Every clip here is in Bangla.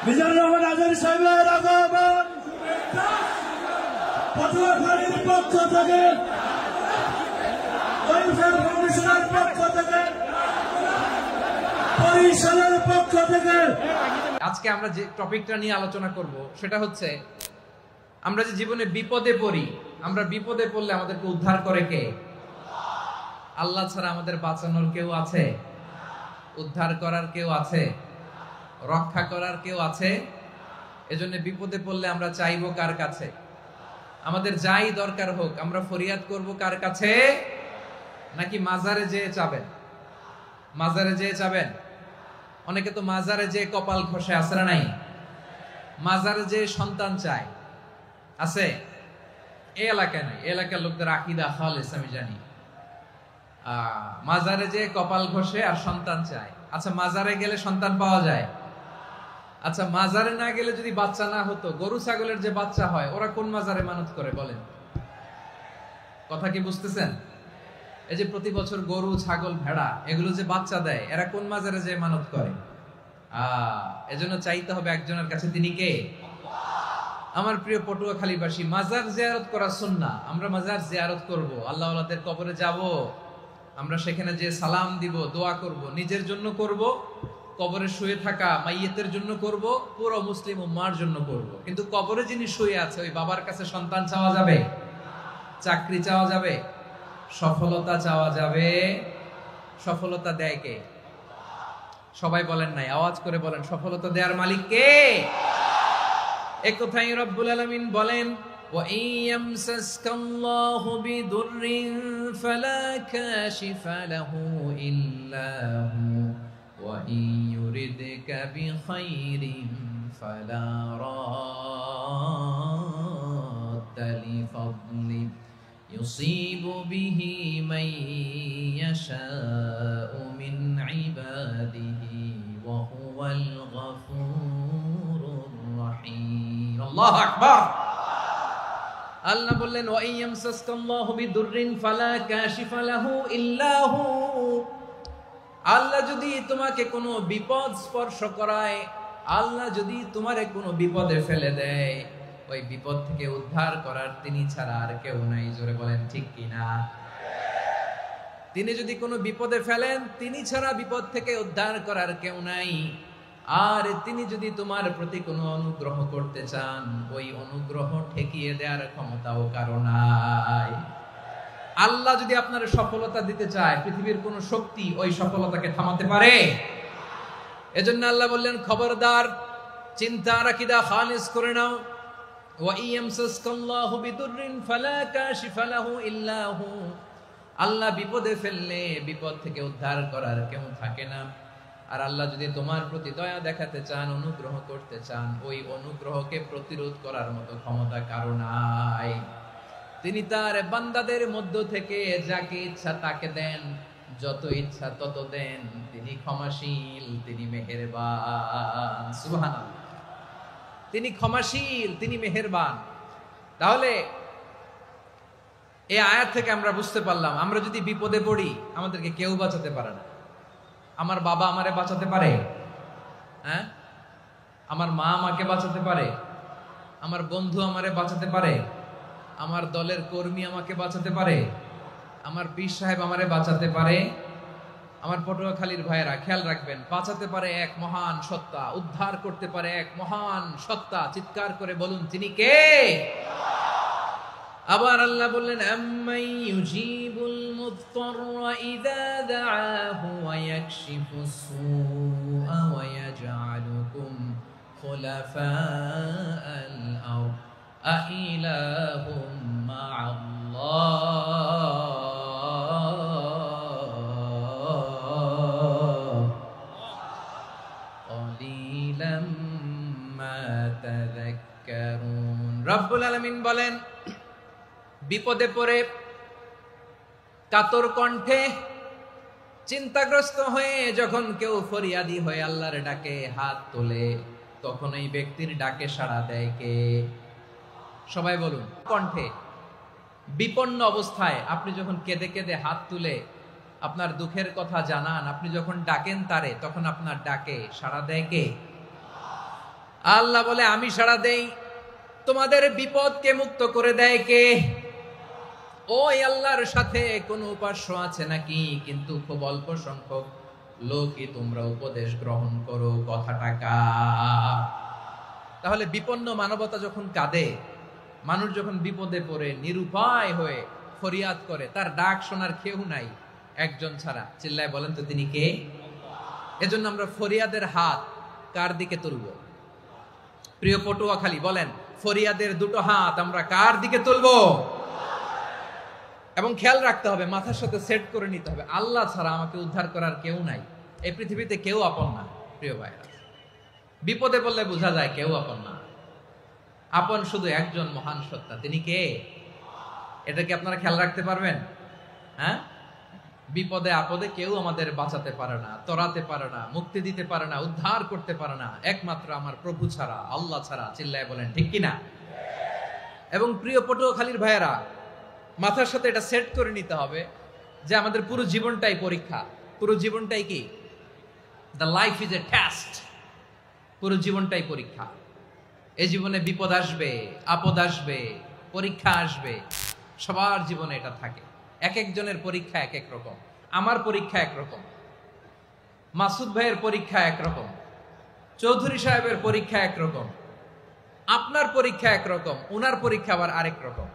মিজানুর রহমান আজারি সাহেবের আগমন পটুয়াখালীর পক্ষ থেকে, ওয়েলফেয়ার ফাউন্ডেশনের পক্ষ থেকে, বরিশালের পক্ষ থেকে। আজকে আমরা যে টপিকটা নিয়ে আলোচনা করব সেটা হচ্ছে, আমরা যে জীবনে বিপদে পড়ি, আমরা বিপদে পড়লে আমাদেরকে উদ্ধার করে কে? আল্লাহ ছাড়া আমাদের বাঁচানোর কেউ আছে? উদ্ধার করার কেউ আছে? রক্ষা করার কেউ আছে? এজন্য বিপদে পড়লে আমরা চাইবো কার কাছে? আমাদের যাই দরকার হোক আমরা ফরিয়াদ করব কার কাছে? নাকি মাজারে যেয়ে চাবেন? মাজারে যেয়ে চাবেন? অনেকে তো মাজারে যেয়ে কপাল ঘষে, আছে না নাই? মাজারে যেয়ে সন্তান চায়, আছে? এই এলাকায় নাই, এই এলাকার লোকদের আকীদা খালেস আমি জানি। মাজারে যেয়ে কপাল ঘষে আর সন্তান চায়। আচ্ছা, মাজারে গেলে সন্তান পাওয়া যায়? আচ্ছা, মাজারে না গেলে যদি বাচ্চা না হতো, গরু ছাগলের যে বাচ্চা হয় ওরা কোন মাজারে মানত করে বলেন? কথা কি বুঝতেছেন? এই যে প্রতি বছর গরু ছাগল ভেড়া এগুলো যে বাচ্চা দেয়, এরা কোন মাজারে যে মানত করে? এজন্য চাইতে হবে একজনের কাছে, তিনি কে? আমার প্রিয় পটুয়াখালীবাসী, মাজার জিয়ারত করা সুন্নাহ। আমরা মাজার জিয়ারত করব, আল্লাহ ওয়ালাদের কবরে যাব, আমরা সেখানে যে সালাম দিব, দোয়া করব, নিজের জন্য করব, কবরে শুয়ে থাকা মাইয়েতের জন্য করব, পুরো মুসলিম উম্মার জন্য করব। কিন্তু কবরে যিনি শুয়ে আছে ওই বাবার কাছে সন্তান চাওয়া যাবে? চাকরি চাওয়া যাবে? সফলতা চাওয়া যাবে? সফলতা দেয় কে? সবাই বলেন নাই, আওয়াজ করে বলেন, সফলতা দেওয়ার মালিক কে? এক কথাই রব্বুল আলামিন বলেন, ওয়া ইয়ামসাসকাল্লাহু বিদুররিন ফালা কাশিফা লাহু ইল্লা হু ওয়া ইয়ুরিদকা বিখাইরিন ফালা রাদ্দা লিফাদলি ইউসিবু বিহি মান ইয়াশাউ মিন ইবাদিহি ওয়া হুয়াল গফুরুর রহিম। আল্লাহু আকবার। আল্লাহ বললেন, ওয়া ইয়ামসাসকাল্লাহু বিদুররিন ফালা কাশিফা লাহু ইল্লা হু। আল্লাহ যদি তোমাকে কোনো বিপদ স্পর্শ করায়, আল্লাহ যদি তোমারে কোনো বিপদে ফেলে দেয়, ওই বিপদ থেকে উদ্ধার করার তিনি ছাড়া আর কেউ নাই। জোরে বলেন ঠিক কিনা? তিনি যদি কোনো বিপদে ফেলেন, তিনি ছাড়া বিপদ থেকে উদ্ধার করার কেউ নাই। আর তিনি যদি তোমার প্রতি কোনো অনুগ্রহ করতে চান, ওই অনুগ্রহ ঠেকিয়ে দেওয়ার ক্ষমতাও কারো নাই। আল্লাহ যদি আপনার সফলতা দিতে চায়, পৃথিবীর কোন শক্তি ওই সফলতাকে থামাতে পারে? এজন্য আল্লাহ বললেন, খবরদার, চিন্তার আকীদা খালিস করে নাও। ওয়া ইয়ামসাসকাল্লাহু বিদুররিন ফালা কাশিফা লাহু ইল্লা হু। আল্লাহ বিপদে ফেললে বিপদ থেকে উদ্ধার করার কেউ থাকে না। আর আল্লাহ যদি তোমার প্রতি দয়া দেখাতে চান, অনুগ্রহ করতে চান, ওই অনুগ্রহকে প্রতিরোধ করার মতো ক্ষমতা কারো নাই। তিনি তার বান্দাদের মধ্য থেকে যাকে ইচ্ছা তাকে দেন, যত ইচ্ছা তত দেন। তিনি ক্ষমাশীল, তিনি মেহেরবান। সুবহানাল্লাহ। তিনি ক্ষমাশীল, তিনি মেহেরবান। তাহলে এই আয়াত থেকে আমরা বুঝতে পারলাম, আমরা যদি বিপদে পড়ি আমাদেরকে কেউ বাঁচাতে পারে না। আমার বাবা আমারে বাঁচাতে পারে? হ্যাঁ? আমার মা আমাকে বাঁচাতে পারে? আমার বন্ধু আমারে বাঁচাতে পারে? আমার দলের কর্মী আমাকে বাঁচাতে পারে? আমার পীর সাহেব আমারে বাঁচাতে পারে? আমার পটুয়াখালীর ভাইয়েরা খেয়াল রাখবেন, বাঁচাতে পারে এক মহান সত্তা, উদ্ধার করতে পারে এক মহান সত্তা। চিৎকার করে বলুন, তিনি কে? আবার আল্লাহ বললেন, আম্মাই ইউজিবুল মুত্তাররা ইযা দাআহু ওয়া ইয়াকশিফুস সুআ ওয়া ইয়াজআলুকুম খুলাফাআল আরদ আইলাহুম মা'আল্লাহ ক্বালিলাম মা তাযাক্কারুন। রব্বুল আলামিন বলেন, বিপদে পড়ে কাতর কণ্ঠে চিন্তাগ্রস্ত হয়ে যখন কেউ ফরিয়াদি হয়ে আল্লাহর ডাকে হাত তোলে, তখন এই ব্যক্তির ডাকে সাড়া দেয় কে? সবাই বলুন। কণ্ঠে বিপন্ন অবস্থায় আপনি যখন কেঁদে কেঁদে হাত তুলে আপনার দুঃখের কথা জানান, আপনি যখন ডাকেন তারে, তখন আপনার ডাকে সাড়া দেয় কে? আল্লাহ বলে আমি সাড়া দেই। তোমাদের বিপদকে মুক্ত করে দেয় কে? ওই আল্লাহর সাথে কোন উপাস্য আছে নাকি? কিন্তু খুব অল্প সংখ্যক লোকই তোমরা উপদেশ গ্রহণ করো। কথাটা কার? তাহলে বিপন্ন মানবতা যখন কাঁদে, মানুষ যখন বিপদে পড়ে নিরুপায় হয়ে ফরিয়াদ করে, তার ডাক শোনার কেউ নাই একজন ছাড়া। চিল্লায় বলেন তো তিনি কে? এজন্য আমরা ফরিয়াদের হাত কার দিকে তুলব? প্রিয় পটুয়াখালী বলেন, ফরিয়াদের দুটো হাত আমরা কার দিকে তুলব? এবং খেয়াল রাখতে হবে, মাথার সাথে সেট করে নিতে হবে, আল্লাহ ছাড়া আমাকে উদ্ধার করার কেউ নাই। এই পৃথিবীতে কেউ আপন না। প্রিয় ভাইরা, বিপদে বললে বোঝা যায় কেউ আপন না। আপন শুধু একজন মহান সত্তা, তিনি কে? এটা কি আপনারা খেয়াল রাখতে পারবেন? হ্যাঁ, বিপদে আপদে কেউ আমাদের বাঁচাতে পারে না, তরাতে পারে না, মুক্তি দিতে পারে না, উদ্ধার করতে পারে না, একমাত্র আমার প্রভু ছাড়া, আল্লাহ ছাড়া। চিল্লায় বলেন ঠিক কিনা? এবং প্রিয় পটুয়াখালীর ভাইয়েরা, মাথার সাথে এটা সেট করে নিতে হবে যে আমাদের পুরো জীবনটাই পরীক্ষা। পুরো জীবনটাই কি? The life is a test. পুরো জীবনটাই পরীক্ষা। এই জীবনে বিপদ আসবে, আপদ আসবে, পরীক্ষা আসবে, সবার জীবনে এটা থাকে। এক একজনের পরীক্ষা এক এক রকম। আমার পরীক্ষা একরকম, মাসুদ ভাইয়ের পরীক্ষা একরকম, চৌধুরী সাহেবের পরীক্ষা একরকম, আপনার পরীক্ষা একরকম, উনার পরীক্ষা আবার আরেক রকম।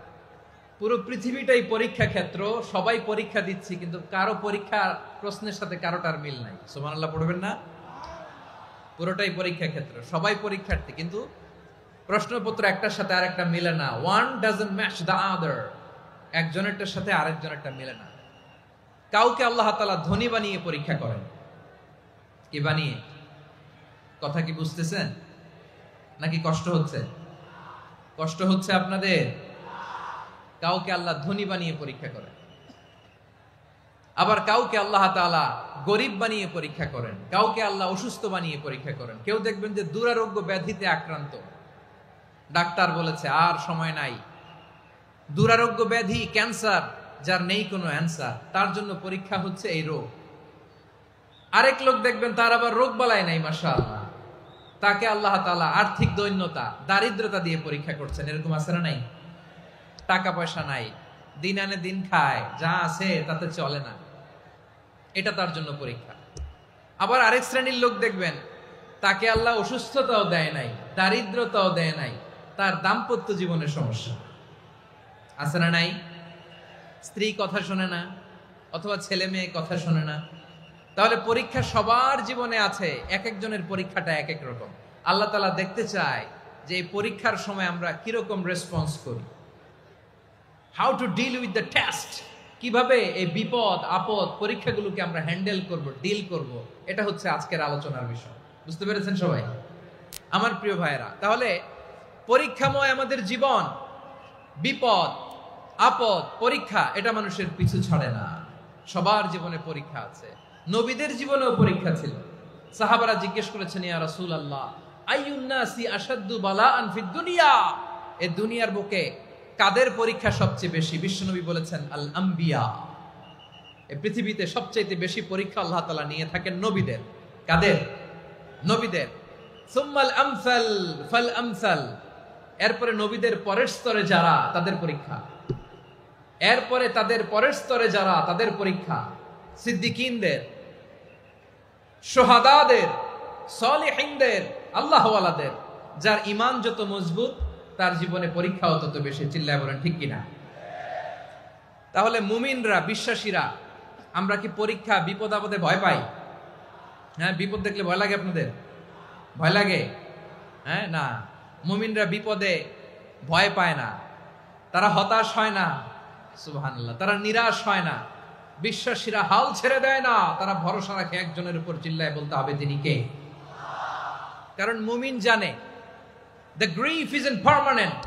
পুরো পৃথিবীটাই পরীক্ষা ক্ষেত্র, সবাই পরীক্ষা দিচ্ছি, কিন্তু কারো পরীক্ষা প্রশ্নের সাথে কারোটার মিল নাই। সুবহানাল্লাহ পড়বেন না? পুরোটাই পরীক্ষা ক্ষেত্র, সবাই পরীক্ষার্থী, কিন্তু প্রশ্নপত্র একটার সাথে আরেকটা মিলে না। One doesn't match the other. একজনেরটার সাথে আরেকজনেরটা মিলে না। কাউকে আল্লাহ তাআলা ধনী বানিয়ে পরীক্ষা করেন। কি বানিয়ে? কথা কি বুঝতেছেন নাকি কষ্ট হচ্ছে? কষ্ট হচ্ছে আপনাদের? কাউকে আল্লাহ ধনী বানিয়ে পরীক্ষা করেন, আবার কাউকে আল্লাহ তাআলা গরিব বানিয়ে পরীক্ষা করেন, কাউকে আল্লাহ অসুস্থ বানিয়ে পরীক্ষা করেন। কেউ দেখবেন যে দুরারোগ্য ব্যাধিতে আক্রান্ত, ডাক্তার বলেছে আর সময় নাই, দুরারোগ্য ব্যাধি, ক্যান্সার, যার নেই কোনো অ্যান্সার, তার জন্য পরীক্ষা হচ্ছে এই রোগ। আরেক লোক দেখবেন তার আবার রোগ বালাই নাই, মাশাআল্লাহ, তাকে আল্লাহ তাআলা আর্থিক দৈন্যতা, দারিদ্রতা দিয়ে পরীক্ষা করছেন। এরকম আছে না নাই? টাকা পয়সা নাই, দিন আনে দিন খায়, যা আছে তাতে চলে না, এটা তার জন্য পরীক্ষা। আবার আরেক শ্রেণীর লোক দেখবেন তাকে আল্লাহ অসুস্থতাও দেয় নাই, দারিদ্রতাও দেয় নাই, তার দাম্পত্য জীবনের সমস্যা আছে না নাই? স্ত্রী কথা শোনে না, অথবা ছেলে মেয়ে কথা শোনে না। তাহলে পরীক্ষা সবার জীবনে আছে, এক একজনের পরীক্ষাটা এক এক রকম। আল্লাহ তাআলা দেখতে চায় যে এই পরীক্ষার সময় আমরা কিরকম রেসপন্স করি। How to deal with the test, কিভাবে এই বিপদ আপদ পরীক্ষাগুলোকে আমরা হ্যান্ডেল করব, ডিল করব, এটা হচ্ছে আজকের আলোচনার বিষয়। বুঝতে পেরেছেন সবাই আমার প্রিয় ভাইয়েরা? তাহলে পরীক্ষাময় আমাদের জীবন, বিপদ আপদ পরীক্ষা, এটা মানুষের পিছু ছাড়ে না। সবার জীবনে পরীক্ষা আছে। নবীদের জীবনেও পরীক্ষা ছিল। সাহাবারা জিজ্ঞেস করেছেন, ইয়া রাসূলুল্লাহ, আইয়ুন নাসি আশাদ্দু বালাআন ফিদ দুনিয়া, এই দুনিয়ার বুকে কাদের পরীক্ষা সবচেয়ে বেশি? বিশ্বনবী বলেছেন, আল আম্বিয়া। এই পৃথিবীতে সবচেয়ে বেশি পরীক্ষা আল্লাহ তাআলা নিয়ে থাকেন নবীদের। কাদের? নবীদের। সুম্মাল আমসাল ফাল আমসাল, এরপরে নবীদের পরের স্তরে যারা, তাদের পরীক্ষা। এরপরে তাদের পরের স্তরে যারা, তাদের পরীক্ষা। সিদ্দিকিনদের, শুহাদাদের, সলিহিনদের, আল্লাহওয়ালাদের। যার ঈমান যত মজবুত, তার জীবনে পরীক্ষাও তত বেশি। চিল্লায় বলেন ঠিক কিনা? তাহলে মুমিনরা, বিশ্বাসীরা, আমরা কি পরীক্ষা বিপদ আপদে ভয় পাই? হ্যাঁ, বিপদ দেখলে ভয় লাগে আপনাদের? ভয় লাগে? হ্যাঁ, না, মুমিনরা বিপদে ভয় পায় না, তারা হতাশ হয় না, সুবহানাল্লাহ, তারা নিরাশ হয় না। বিশ্বাসীরা হাল ছেড়ে দেয় না, তারা ভরসা রাখে একজনের উপর। চিল্লায় বলতে হবে তিনি কে? কারণ মুমিন জানে the grief isn't permanent,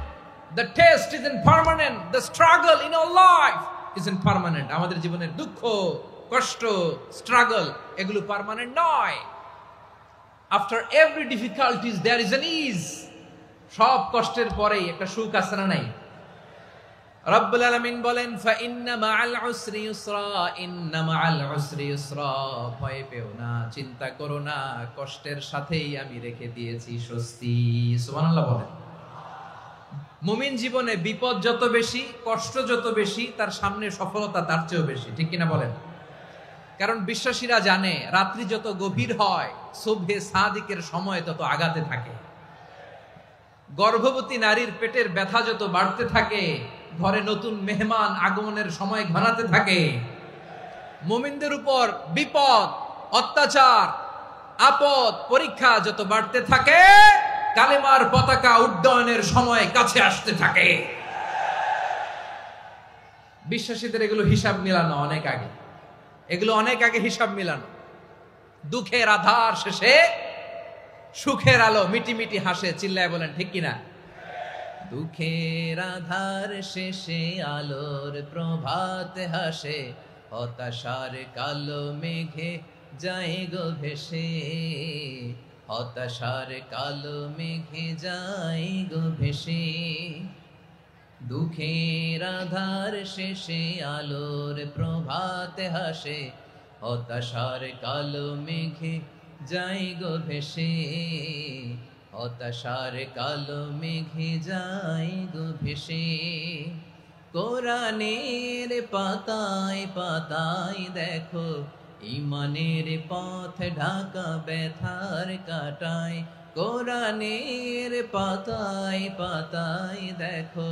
the test isn't permanent, the struggle in our life isn't permanent. আমাদের জীবনের দুঃখ, কষ্ট, স্ট্রাগল, এগুলো পার্মানেন্ট নয়। After every difficulties there is an ease. সব কষ্টের পরেই একটা সুখ আছে না নাই? রব্বুল আলামিন বলেন ফাইন্না মাআল উসরি ইউসরা, ইন্না মাআল উসরি ইউসরা, ভয় পেও না, চিন্তা করো না, কষ্টের সাথেই আমি রেখে দিয়েছি স্বস্তি। সুবহানাল্লাহ বলেন। মুমিন জীবনে বিপদ যত বেশি, কষ্ট যত বেশি, তার সামনে সফলতা তার চেয়েও বেশি, ঠিক কিনা বলেন? কারণ বিশ্বাসীরা জানে রাত্রি যত গভীর হয় সুবহে সাদিকের সময় তত আগাতে থাকে। গর্ভবতী নারীর পেটের ব্যথা যত বাড়তে থাকে, ঘরে নতুন মেহমান আগমনের সময় ঘনাতে থাকে। মুমিনদের উপর বিপদ, অত্যাচার, আপদ, পরীক্ষা যত বাড়তে থাকে, কালেমার পতাকা উড্ডয়নের সময় কাছে আসতে থাকে। বিশ্বাসীদের এগুলো হিসাব মিলানো অনেক আগে, এগুলো অনেক আগে হিসাব মিলানো। দুঃখের আধার শেষে সুখের আলো মিটি মিটি হাসে, চিল্লায় বলেন ঠিক কিনা? দুঃখের আধার শেষে আলোর প্রভাত হাসে, হতাশার কালো মেঘে যায় গো ভেসে, হতাশার কালো মেঘে যায় গো ভেসে। দুঃখের আধার শেষে আলোর প্রভাত হাসে, হতাশার কালো মেঘে যায় গো ভেসে, হতাশার কালো মেঘে যায় গো ভেসে। কোরআনের পাতায় পাতায় দেখো ইমানের পথ ঢাকা ব্যথার কাটায়। কোরআনের পাতায় পাতায় দেখো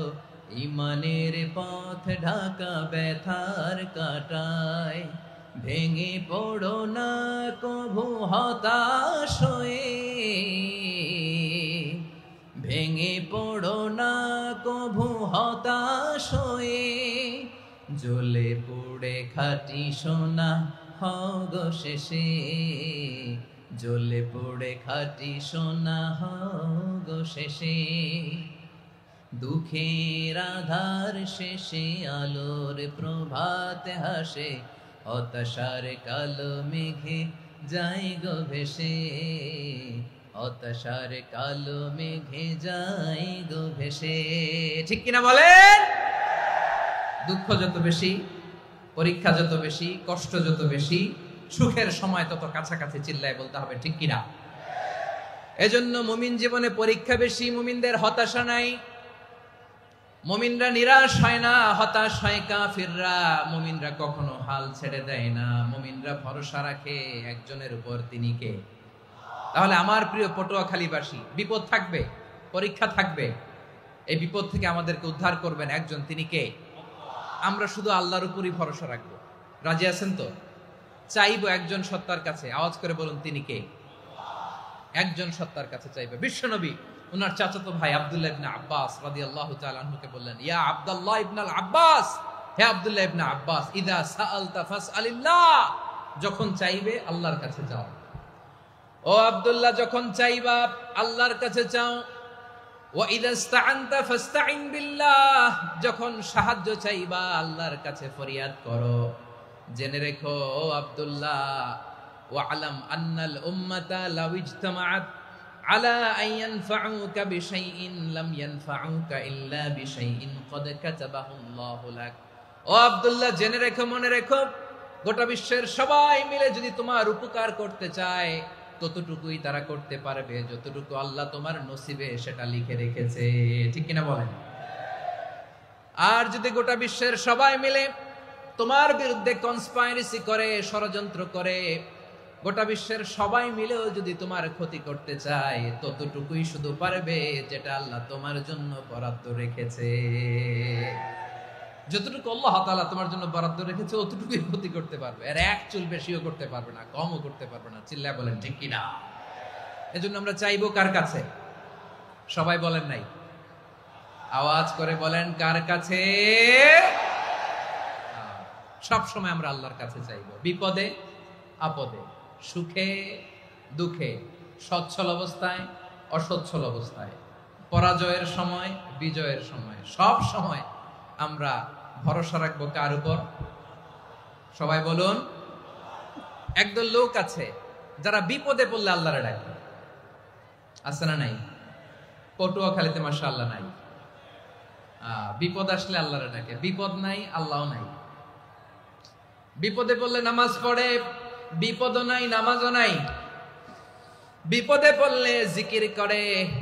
ইমানের পথ ঢাকা ব্যথার কাটায়। ভেঙে পড়ো না কভু হতাশ হয়ে, ভেঙে পড়ো না কভু হতাশ হয়ে, জ্বলে পুড়ে খাঁটি সোনা হও গো শেষে, জ্বলে পুড়ে খাঁটি সোনা হও গো শেষে। দুঃখের আধার শেষে আলোর প্রভাত হাসে, হতাশার কালো মেঘে যায় গো ভেসে, হতাশার কালো মেঘে যায় গো ভেসে। ঠিক কিনা বলেন? দুঃখ যত বেশি, পরীক্ষা যত বেশি, কষ্ট যত বেশি, সুখের সময় তত কাছাকাছি, চিল্লায় বলতে হবে ঠিক কিনা? এজন্য মুমিন জীবনে পরীক্ষা বেশি, মুমিনদের হতাশা নাই। মুমিনরা নিরাশ হয় না, হতাশ হয় কাফিররা। মুমিনরা কখনো হাল ছেড়ে দেয় না, মুমিনরা ভরসা রাখে একজনের উপর, তিনি কে? তাহলে আমার প্রিয় পটুয়াখালীবাসী, বিপদ থাকবে, পরীক্ষা থাকবে, এই বিপদ থেকে আমাদেরকে উদ্ধার করবেন একজন, তিনি কে? আমরা শুধু আল্লাহর উপরই ভরসা রাখবো। রাজি আছেন তো? চাইবো একজন সত্তার কাছে, আওয়াজ করে বলুন তিনি কে? একজন সত্তার কাছে চাইবে। বিশ্বনবী ওনার চাচাতো ভাই আব্দুল্লাহ ইবনে আব্বাস রাদিয়াল্লাহু তাআলা আনহুকে বললেন, ইয়া আব্দুল্লাহ ইবনুল আব্বাস, হে আব্দুল্লাহ ইবনে আব্বাস, ইযা সাআলতা ফাসআলিল্লাহ, যখন চাইবে আল্লাহর কাছে যাও। ও আব্দুল্লাহ, যখন চাইবা আল্লাহর কাছে চাও। ওয়া ইযা ইসতাআনতা ফাসতাইন বিল্লাহ, যখন সাহায্য চাইবা আল্লাহর কাছে ফরিয়াদ করো। জেনে রেখো ও আব্দুল্লাহ, ওয়া আলাম আন্নাল উম্মাতা লাউ ইজতামাআত আলা আন ইয়ানফাউকা বিশাইইন লাম ইয়ানফাউকা ইল্লা বিশাইইন ক্বাদ কাতাবাহু আল্লাহু লাক। ও আব্দুল্লাহ, জেনে রেখো, মনে রেখো, গোটা বিশ্বের সবাই মিলে যদি তোমার উপকার করতে চায় ততটুকুই তারা করতে পারবে যতটুকু আল্লাহ তোমার নসিবে সেটা লিখে রেখেছে। ঠিক কিনা বলেন? আর যদি গোটা বিশ্বের সবাই মিলে তোমার বিরুদ্ধে কনস্পাইরেসি করে, ষড়যন্ত্র করে, গোটা বিশ্বের সবাই মিলেও যদি তোমার ক্ষতি করতে চায় ততটুকুই শুধু পারবে যেটা আল্লাহ তোমার জন্য বরাদ্দ রেখেছে। যতটুকু আল্লাহ তাআলা তোমার জন্য বরাদ্দ রেখেছে অতটুকুই ক্ষতি করতে পারবে, আর এক চুল বেশিও করতে পারবে না, কমও করতে পারবে না। চিল্লায় বলেন ঠিক কিনা? এজন্য আমরা চাইবো কার কাছে? সবাই বলেন নাই, আওয়াজ করে বলেন কার কাছে? সব সময় আমরা আল্লাহর কাছে চাইবো, বিপদে আপদে, সুখে দুঃখে, সচ্ছল অবস্থায় অসচ্ছল অবস্থায়, পরাজয়ের সময় বিজয়ের সময়, সব সময় আমরা ভরসা রাখবো কার উপর? সবাই বলুন। একদল লোক আছে যারা বিপদে পড়লে আল্লাহরে ডাকে, আছে না নাই? পটুয়াখালীতে মাশাআল্লাহ নাই, বিপদ আসলে আল্লাহরে ডাকে, বিপদ নাই আল্লাহও নাই। বিপদে পড়লে নামাজ পড়ে, বিপদও নাই নামাজও নাই। বিপদে পড়লে জিকির করে,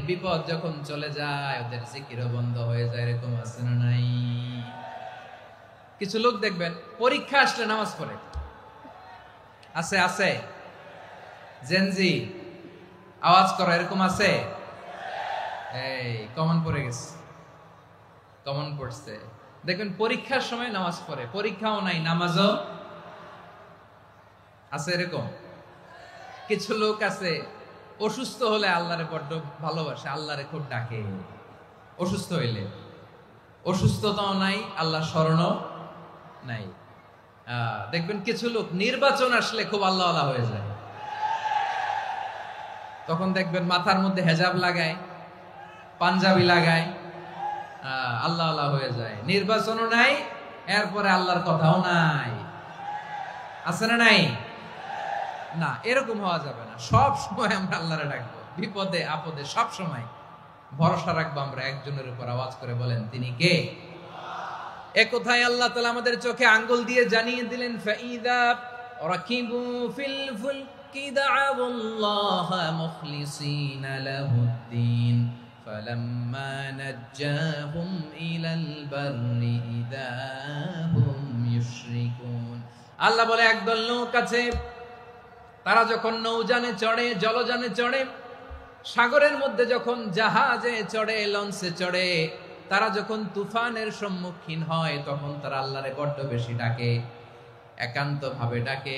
বিপদ যখন চলে যায় ওদের জিকিরও বন্ধ হয়ে যায়। এরকম আছে না নাই? কিছু লোক দেখবেন পরীক্ষা আসলে নামাজ পড়ে। আছে আছে, জেনজি আওয়াজ করো, এরকম আছে? এই কমন পড়ে গেছে, কমন পড়ছে। দেখবেন পরীক্ষার সময় নামাজ পড়ে, পরীক্ষাও নাই নামাজও আছে। এরকম কিছু লোক আছে অসুস্থ হলে আল্লাহরে বড্ড ভালোবাসে, আল্লাহরে খুব ডাকে। অসুস্থ হইলে অসুস্থতাও নাই, আল্লাহ স্মরণও নাই। দেখবেন কিছু লোক নির্বাচন আসলে খুব আল্লাহ আল্লাহ হয়ে যায়। তখন দেখবেন মাথার মধ্যে হেজাব লাগায়, পাঞ্জাবি লাগায়, আল্লাহ আল্লাহ হয়ে যায়। নির্বাচনও নাই, এরপরে আল্লাহর কথাও নাই। আছে না নাই? না, এরকম হওয়া যাবে না। সব সময় আমরা আল্লাহরে ডাকবো, বিপদে আপদে সব সময় ভরসা রাখবো আমরা একজনের উপর। আওয়াজ করে বলেন, তিনি কে? এ কথায় আল্লাহ তাআলা আমাদের চোখে আঙ্গুল দিয়ে জানিয়ে দিলেন, ফাইদা রাকিবু ফিল ফুলকি দা'আউল্লাহা মুখলিসিনা লাহুদ্দিন ফালাম্মা নাজ্জাহুম ইলাল বাররি ইযা হুম ইউশরিকুন। আল্লাহ বলে, একদল লোক আছে, তারা যখন নৌযানে চড়ে, জলযানে চড়ে, সাগরের মধ্যে যখন জাহাজে চড়ে, লঞ্চে চড়ে, তারা যখন তুফানের সম্মুখীন হয় তখন তারা আল্লাহরে বড্ড বেশি ডাকে, একান্ত ভাবে ডাকে,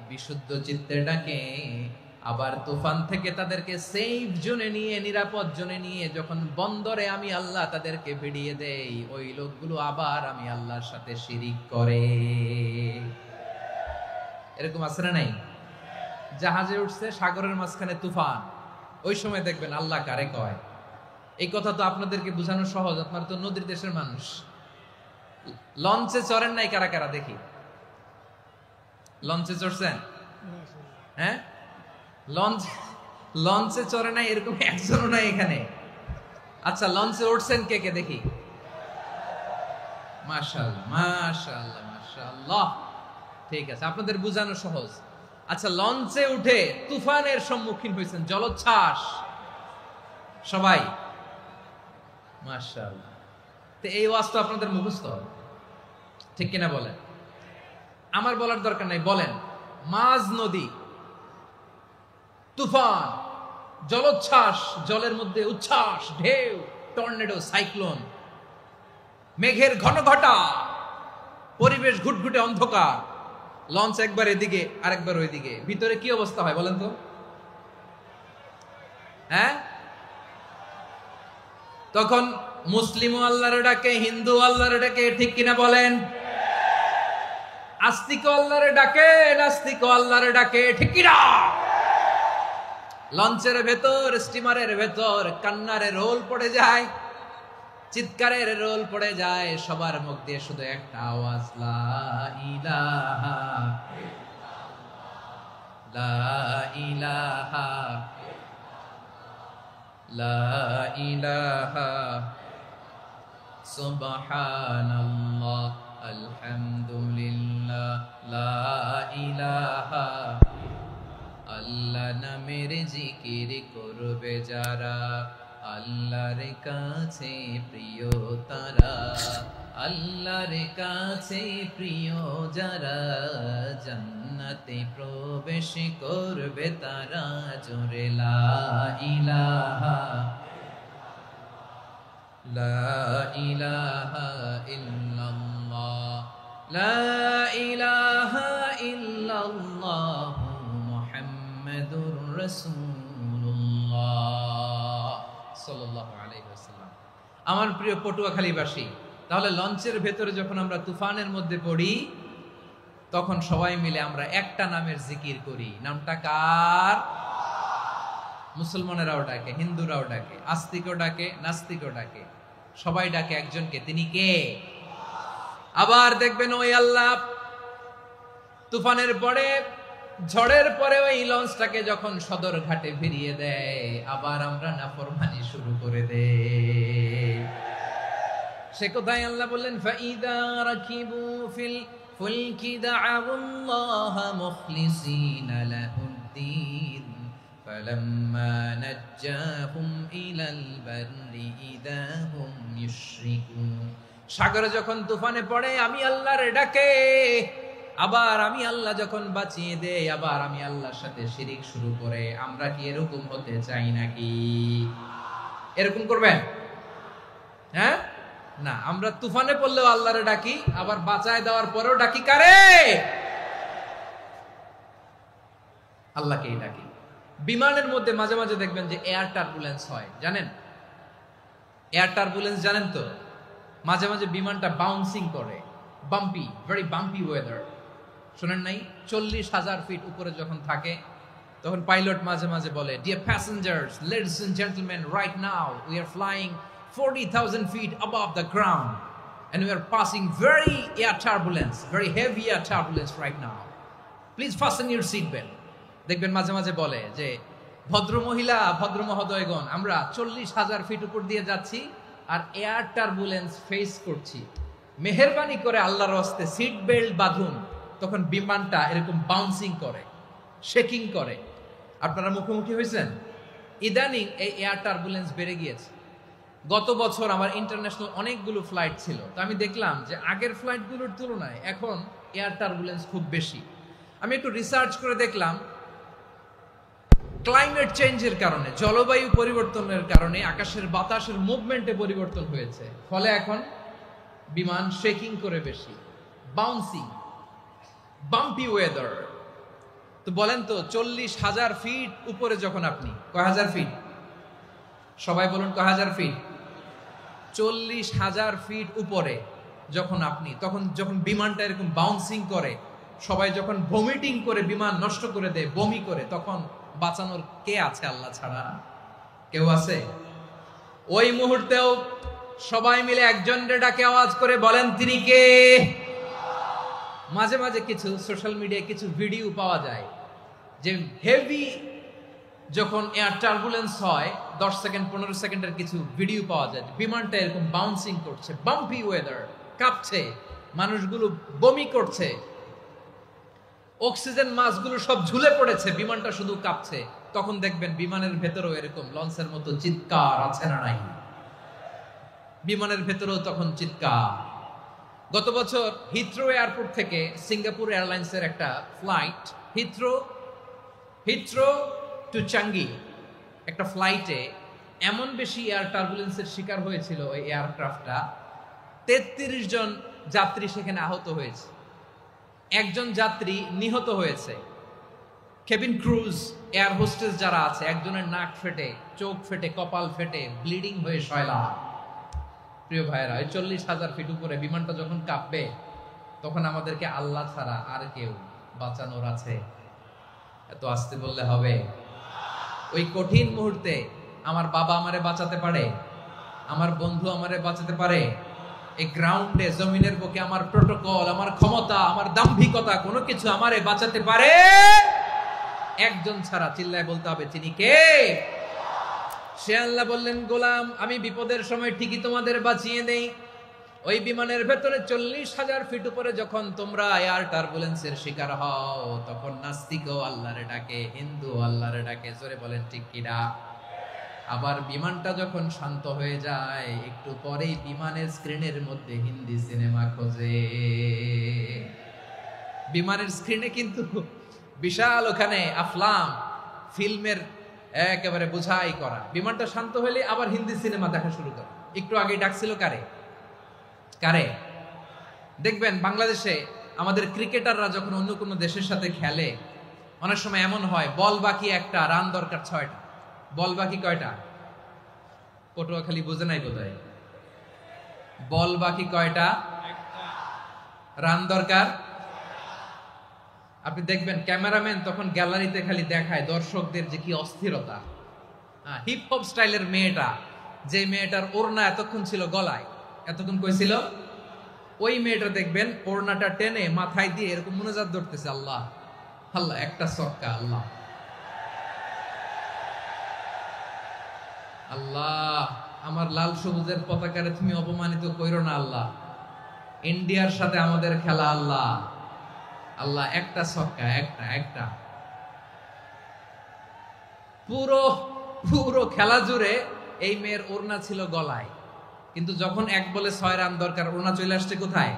বিশুদ্ধ চিত্তে ডাকে। আবার তুফান থেকে তাদেরকে সেফ জোনে নিয়ে, নিরাপদ জোনে নিয়ে যখন বন্দরে আমি আল্লাহ তাদেরকে ভিড়িয়ে দেই, ওই লোকগুলো আবার আমি আল্লাহর সাথে শিরিক করে। এরকম আছে না নাই? জাহাজে উঠছে, সাগরের মাঝখানে তুফান, ওই সময় দেখবেন আল্লাহ কারে কয়। এই কথা তো আপনাদেরকে বোঝানো সহজ, আপনারা তো নদীর দেশের মানুষ। লঞ্চে চড়েন নাই কারা কারা দেখি? লঞ্চে চড়ছেন? হ্যাঁ, লঞ্চে চড়ে নাই এরকম একজনও নাই এখানে। আচ্ছা, লঞ্চে উঠছেন কে কে দেখি? মাশাআল্লাহ মাশাআল্লাহ মাশাআল্লাহ। ঠিক আছে, আপনাদের বোঝানো সহজ। আচ্ছা, লঞ্চে উঠে তুফানের সম্মুখীন হয়েছেন, জলোচ্ছ্বাস, সবাই? মাশাআল্লাহ। তো এই ওয়াজ তো আপনাদের মুখস্থ, ঠিক কিনা বলেন? আমার বলার দরকার নাই, বলেন। মাঝ নদী, তুফান, জলোচ্ছ্বাস, জলের মধ্যে উচ্ছ্বাস, ঢেউ, টর্নেডো, সাইক্লোন, মেঘের ঘনঘটা, পরিবেশ ঘুটঘুটে অন্ধকার, লঞ্চ একবার এদিকে আরেকবার ওইদিকে, ভিতরে কি অবস্থা হয় বলেন তো? হ্যাঁ, তখন মুসলিমও আল্লাহর ডাকে, হিন্দু আল্লাহর ডাকে, ঠিক কিনা বলেন? আস্তিক আল্লাহর ডাকে, নাস্তিক আল্লাহর ডাকে, ঠিক কিনা? লঞ্চের ভেতর, স্টিমারের ভেতর কান্নারে রোল পড়ে যায়, চিৎকারের রোল পড়ে যায়, সবার মুখ দিয়ে শুধু একটা আওয়াজ, লা ইলাহা লা ইলাহা লা ইলাহা সুবহানাল্লাহ আলহামদুলিল্লাহ লা ইলাহা। আল্লাহ নামের জিকির করবে যারা, আল্লাহর কাছে প্রিয় তারা, আল্লাহর কাছে প্রিয় যারা, জান্নাতে প্রবেশ করবে তারা, জোরে লা ইলাহা লা ইলাহা ইল্লাল্লাহ লা ইলাহা ইল্লাল্লাহ মুহাম্মাদুর রাসূলুল্লাহ সাল্লাল্লাহু আলাইহি ওয়াসাল্লাম। আমার প্রিয় পটুয়াখালীবাসী, তাহলে লঞ্চের ভেতরে যখন আমরা তুফানের মধ্যে পড়ি তখন সবাই মিলে আমরা একটা নামের জিকির করি। নামটা কার? মুসলমানেরাও ডাকে, হিন্দুরাও ডাকে, আস্তিকও ডাকে, নাস্তিকও ডাকে, সবাই ডাকে একজনকে, তিনি কে? আবার দেখবেন ওই আল্লাহ তুফানের পরে, ঝড়ের পরে ওই লঞ্চটাকে যখন সদর ঘাটে ফিরিয়ে দেয়, আবার আমরা নাফরমানি শুরু করে দেই। সে কোথায় আল্লাহ বললেন ফাইদা রাকিবু ফিল ফুলকি দা'আউল্লাহ মুখলিসিনা লাহুদ্দিন ফালাম্মা নাজ্জাহুম ইলাল বাররি ইযা হুম ইউশরিকুন। সাগরে যখন তুফানে পড়ে আমি আল্লাহর ডাকে, আবার আমি আল্লাহ যখন বাঁচিয়ে দেই, আবার আমি আল্লাহর সাথে শিরিক শুরু করে। আমরা কি এরকম হতে চাই নাকি? এরকম করবেন? হ্যাঁ না, আমরা তুফানে পড়লেও আল্লাহরে ডাকি, আবার বাঁচায় দেওয়ার পরেও ডাকি কারে? আল্লাহকেই ডাকি। বিমানের মধ্যে মাঝে মাঝে দেখবেন যে এয়ার টার্বুলেন্স হয়, জানেন? এয়ার টার্বুলেন্স জানেন তো? মাঝে মাঝে বিমানটা বাউন্সিং করে, বাম্পি, ভেরি বাম্পি ওয়েদার। শোনেন নাই? 40,000 ফিট উপরে যখন থাকে তখন পাইলট মাঝে মাঝে বলে, dear passengers, ladies and gentleman, right now we are flying 40,000 feet above the ground and we are passing very air turbulence, very heavy air turbulence right now. Please fasten your seat belt. দেখবেন মাঝে মাঝে বলে যে ভদ্র মহিলা, ভদ্র মহোদয়গণ, আমরা 40,000 ফিট উপর দিয়ে যাচ্ছি আর এয়ার টার্বুলেন্স ফেস করছি, মেহেরবানি করে আল্লাহর রাস্তে সিট বেল্ট বাঁধুন। তখন বিমানটা এরকম বাউন্সিং করে, শেকিং করে। আপনারা মুখোমুখি হয়েছেন? ইদানিং এই এয়ার টার্বুলেন্স বেড়ে গিয়েছে। গত বছর আমার ইন্টারন্যাশনাল অনেকগুলো ফ্লাইট ছিল, তো আমি দেখলাম যে আগের ফ্লাইটগুলোর তুলনায় এখন এয়ার টার্বুলেন্স খুব বেশি। আমি একটু রিসার্চ করে দেখলাম ক্লাইমেট চেঞ্জের কারণে, জলবায়ু পরিবর্তনের কারণে আকাশের বাতাসের মুভমেন্টে পরিবর্তন হয়েছে, ফলে এখন বিমান শেকিং করে বেশি, বাউন্সিং, বাম্পি ওয়েদার। তো বলেন তো 40,000 ফিট উপরে যখন আপনি, কয় হাজার ফিট? সবাই বলুন কয় হাজার ফিট? 40,000 ফিট উপরে যখন আপনি, তখন যখন বিমানটা এরকম বাউন্সিং করে, সবাই যখন ভমিটিং করে বিমান নষ্ট করে দেয়, বমি করে, তখন বাঁচানোর কে আছে আল্লাহ ছাড়া? কেউ আছে? ওই মুহূর্তেও সবাই মিলে একজনের ডাকে আওয়াজ করে বলেন তিনি কে? মাঝে মাঝে কিছু সোশ্যাল মিডিয়ায় কিছু ভিডিও পাওয়া যায় যে হেভি যখন এয়ার টার্বুলেন্স হয়, 10 সেকেন্ড 15 সেকেন্ডের কিছু ভিডিও পাওয়া যায়, বিমানটা এরকম বাউন্সিং করছে, বাম্পি ওয়েদার, কাঁপছে, মানুষগুলো বমি করছে, অক্সিজেন মাস্কগুলো সব ঝুলে পড়েছে, বিমানটা শুধু কাঁপছে। তখন দেখবেন বিমানের ভেতরেও এরকম লঞ্চের মতো চিৎকার আছে না নাই? বিমানের ভেতরেও তখন চিৎকার। গত বছর হিথ্রো এয়ারপোর্ট থেকে সিঙ্গাপুর এয়ারলাইন্সের একটা ফ্লাইট, হিথ্রো টু চাঙ্গি, একটা ফ্লাইটে এমন বেশি এয়ার টার্বুলেন্সের শিকার হয়েছিল ওই এয়ারক্রাফটটা, 33 জন যাত্রী সেখানে আহত হয়েছে, একজন যাত্রী নিহত হয়েছে। কেবিন ক্রুজ, এয়ার হোস্টেস যারা আছে, একজনের নাক ফেটে, চোখ ফেটে, কপাল ফেটে, ব্লিডিং হয়ে শয়লা। প্রিয় ভাইয়েরা, 40,000 ফিট উপরে বিমানটা যখন কাঁপবে, তখন আমাদেরকে আল্লাহ ছাড়া আর কেউ বাঁচানোর আছে? এত আসতে বললে হবে? ওই কঠিন মুহূর্তে আমার বাবা আমারে বাঁচাতে পারে, আমার বন্ধু আমারে বাঁচাতে পারে। এই গ্রাউন্ডে, জমিনের বুকে আমার প্রোটোকল, আমার ক্ষমতা, আমার দাম্ভিকতা, কোনো কিছু আমারে বাঁচাতে পারে একজন ছাড়া। চিল্লায় বলতে হবে তিনি কে? সে আল্লাহ বললেন, গোলাম, আমি বিপদের সময় ঠিকই তোমাদের বাঁচিয়ে দেই। ওই বিমানের ভেতরে 40,000 ফিট উপরে যখন তোমরা এয়ার টার্বুলেন্সের শিকার হও, তখন নাস্তিকও আল্লাহরে ডাকে, হিন্দু আল্লাহরে ডাকে। জোরে বলেন ঠিক কিনা? আবার বিমানটা যখন শান্ত হয়ে যায়, একটু পরেই বিমানের স্ক্রিনের মধ্যে হিন্দি সিনেমা খোঁজে। বিমানের স্ক্রিনে কিন্তু বিশাল ওখানে আফলাম ফিল্মের একেবারে বোঝাই করা। বিমানটা শান্ত হলে আবার হিন্দি সিনেমা দেখা শুরু করে। একটু আগে ডাকছিল কারে? দেখবেন বাংলাদেশে আমাদের ক্রিকেটাররা যখন অন্য কোনো দেশের সাথে খেলে, অনেক সময় এমন হয় বল বাকি একটা, রান দরকার 6টা। বল বাকি কয়টা? পটুয়াখালী বুঝে নাই বোধহয়। বল বাকি কয়টা? রান দরকার। আপনি দেখবেন ক্যামেরাম্যান তখন গ্যালারিতে খালি দেখায় দর্শকদের যে কি অস্থিরতা। হিপ হপ স্টাইলের মেয়েটা, যে মেয়েটার ওড়না এতক্ষণ ছিল গলায়, এতক্ষণ কইছিল, ওই মেয়েটা দেখবেন ওড়নাটা টেনে মাথায় দিয়ে এরকম মুনাজাত ধরতেছে, আল্লাহ আল্লাহ, একটা সক্কা, আল্লাহ আল্লাহ আমার লাল সবুজের পতাকারে তুমি অপমানিত কইরো না আল্লাহ। ইন্ডিয়ার সাথে আমাদের খেলা আল্লাহ, আল্লাহ একটা ছক্কা, একটা পুরো পুরো খেলা জুড়ে এই মেয়ের ওড়না ছিল গলায়, কিন্তু যখন এক বলে 6 রান দরকার ওড়না চলে আসছে কোথায়?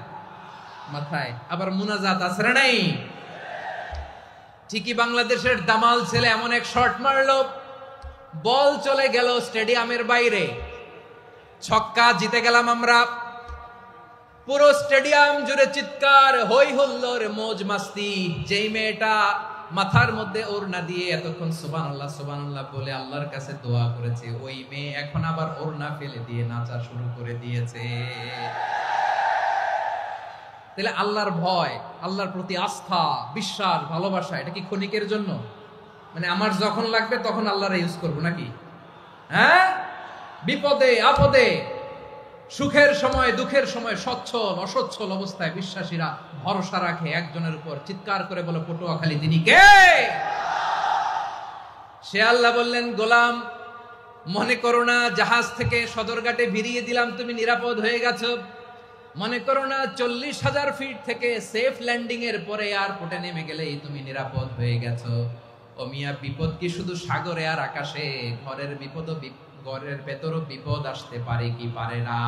মাথায়। আবার মুনাজাত আছে না নাই? ঠিকই বাংলাদেশের দামাল ছেলে এমন এক শট মারলো, বল চলে গেল স্টেডিয়ামের বাইরে, ছক্কা, জিতে গেলাম আমরা। পুরো স্টেডিয়াম জুড়ে চিৎকার, হই হুল্লোর, মৌজ মাস্তি। যেই মেয়েটা মাথার মধ্যে ওড়না দিয়ে এতক্ষণ সুবহানাল্লাহ সুবহানাল্লাহ বলে আল্লাহর কাছে দোয়া করেছে, ওই মেয়ে এখন আবার ওড়না ফেলে দিয়ে নাচা শুরু করে দিয়েছে। তাহলে আল্লাহর ভয়, আল্লাহর প্রতি আস্থা, বিশ্বাস, ভালোবাসা, এটা কি ক্ষণিকের জন্য? মানে আমার যখন লাগবে তখন আল্লাহরে ইউজ করবো নাকি? হ্যাঁ, বিপদে আপদে, সুখের সময় দুঃখের সময়, সচ্ছল অসচ্ছল অবস্থায় বিশ্বাসীরা ভরসা রাখে একজনের উপর। চিৎকার করে বলো পটুয়াখালী তিনি কে? সে আল্লাহ বললেন, গোলাম মনে করো না জাহাজ থেকে সদরঘাটে ভিড়িয়ে দিলাম তুমি নিরাপদ হয়ে গেছো। মনে করো না 40,000 ফিট থেকে সেফ ল্যান্ডিং এর পরে এয়ারপোর্টে নেমে গেলেই তুমি নিরাপদ হয়ে গেছো। ও মিয়া, বিপদ কি শুধু সাগরে আর আকাশে? ঘরের বিপদও, ঘরের ভেতরও বিপদ আসতে পারে কি পারে না?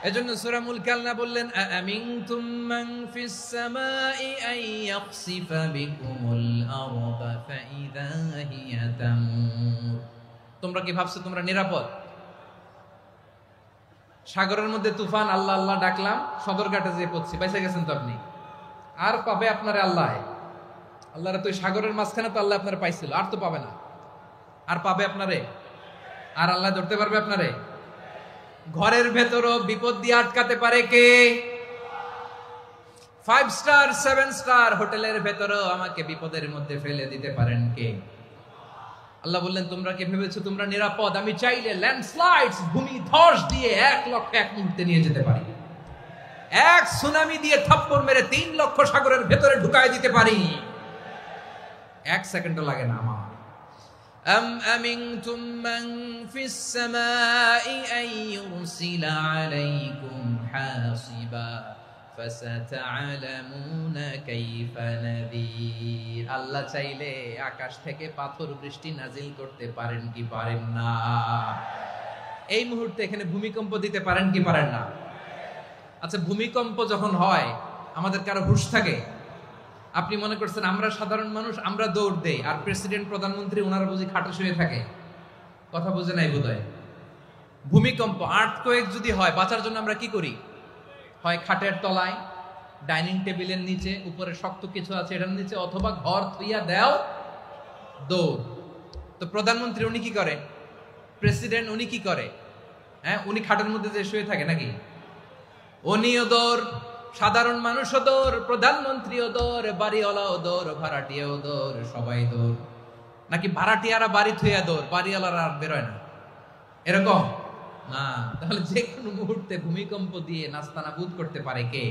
এজন্য সূরা মুলক আল্লাহ বললেন, আমিনতুম মান ফিস সামাই আন ইয়াখসিফা বিকুমুল আরদা ফাইযা হিয়া তামুর। তোমরা কি ভাবছো তোমরা নিরাপদ? সাগরের মধ্যে তুফান, আল্লাহ আল্লাহ ডাকলাম, সদরঘাটে যেয়ে পড়ছি, বাইসা গেছেন তো আপনি। আর পাবে আপনারে আল্লাহ? আল্লাহরে তো সাগরের মাঝখানে তো আল্লাহ আপনারে পাইছিল, আর তো পাবে না। আর পাবে আপনারে? আর আল্লাহ ধরতে পারবে আপনারে? ঘরের ভেতরও বিপদ দিয়ে আটকাতে পারে কে? 5 স্টার 7 স্টার হোটেলের ভেতরও আমাকে বিপদের মধ্যে ফেলে দিতে পারেন কে? আল্লাহ বললেন, তোমরা কি ভেবেছো তোমরা নিরাপদ? আমি চাইলে ল্যান্ডস্লাইডস, ভূমি ধস দিয়ে 1 লক্ষ 1 মুহূর্তে নিয়ে যেতে পারি। এক সুনামি দিয়ে থাপ্পড় মেরে 3 লক্ষ সাগরের ভেতরে ঢুকায় দিতে পারি। 1 সেকেন্ডও লাগে না আমার। أم أمنتم من في السماء أن يرسل عليكم حاصبا فستعلمون كيف نذير। আল্লাহ চাইলে আকাশ থেকে পাথর বৃষ্টি নাজিল করতে পারেন কি পারেন না? এই মুহূর্তে এখানে ভূমিকম্প দিতে পারেন কি পারেন না? আচ্ছা, ভূমিকম্প যখন হয় আমাদের কারো হুঁশ থাকে? আপনি মনে করছেন আমরা সাধারণ মানুষ, আমরা দৌড় দেই, আর প্রেসিডেন্ট প্রধানমন্ত্রী ওনারা বুঝি খাটে শুয়ে থাকে? কথা বুঝে নাই বোধহয়। ভূমিকম্প, আর্থকোয়েক যদি হয়, বাঁচার জন্য আমরা কি করি? হয় খাটের তলায়, ডাইনিং টেবিলের নিচে, উপরে শক্ত কিছু আছে এটার নিচে, অথবা ঘর থুইয়া দেও দৌড়। তো প্রধানমন্ত্রী উনি কি করে? প্রেসিডেন্ট উনি কি করে? হ্যাঁ, উনি খাটের মধ্যে যে শুয়ে থাকে নাকি? উনিও দৌড়, সাধারণ মানুষও দৌড়, প্রধানমন্ত্রীও দৌড়, বাড়িওয়ালাও দৌড়, ভাড়াটিয়াও দৌড়, সবাই দৌড়। নাকি ভাড়াটিয়ারা বাড়ি থুইয়া দৌড়, বাড়িওয়ালারা আর বেরোয় না? এরকম না। তাহলে যে কোনো মুহূর্তে ভূমিকম্প দিয়ে নাস্তানাবুদ করতে পারে কে?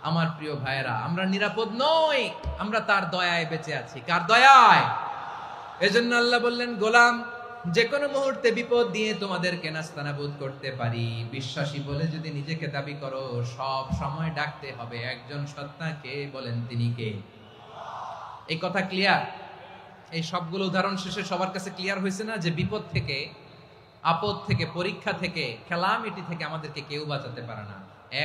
আমার প্রিয় ভাইয়েরা, আমরা নিরাপদ নই, আমরা তার দয়ায় বেঁচে আছি। কার দয়ায়? এজন্য আল্লাহ বললেন, গোলাম যে কোনো মুহূর্তে বিপদ দিয়ে তোমাদেরকে নাস্তানাবুদ করতে পারি। বিশ্বাসী বলে যদি নিজেকে দাবি করো, সব সময় ডাকতে হবে একজন সত্তাকে। বলেন তিনি কে? এই কথা ক্লিয়ার? এই সবগুলো উদাহরণ শেষে সবার কাছে ক্লিয়ার হয়েছে না যে বিপদ থেকে, আপদ থেকে, পরীক্ষা থেকে, খেলামিটি থেকে আমাদেরকে কেউ বাঁচাতে পারে না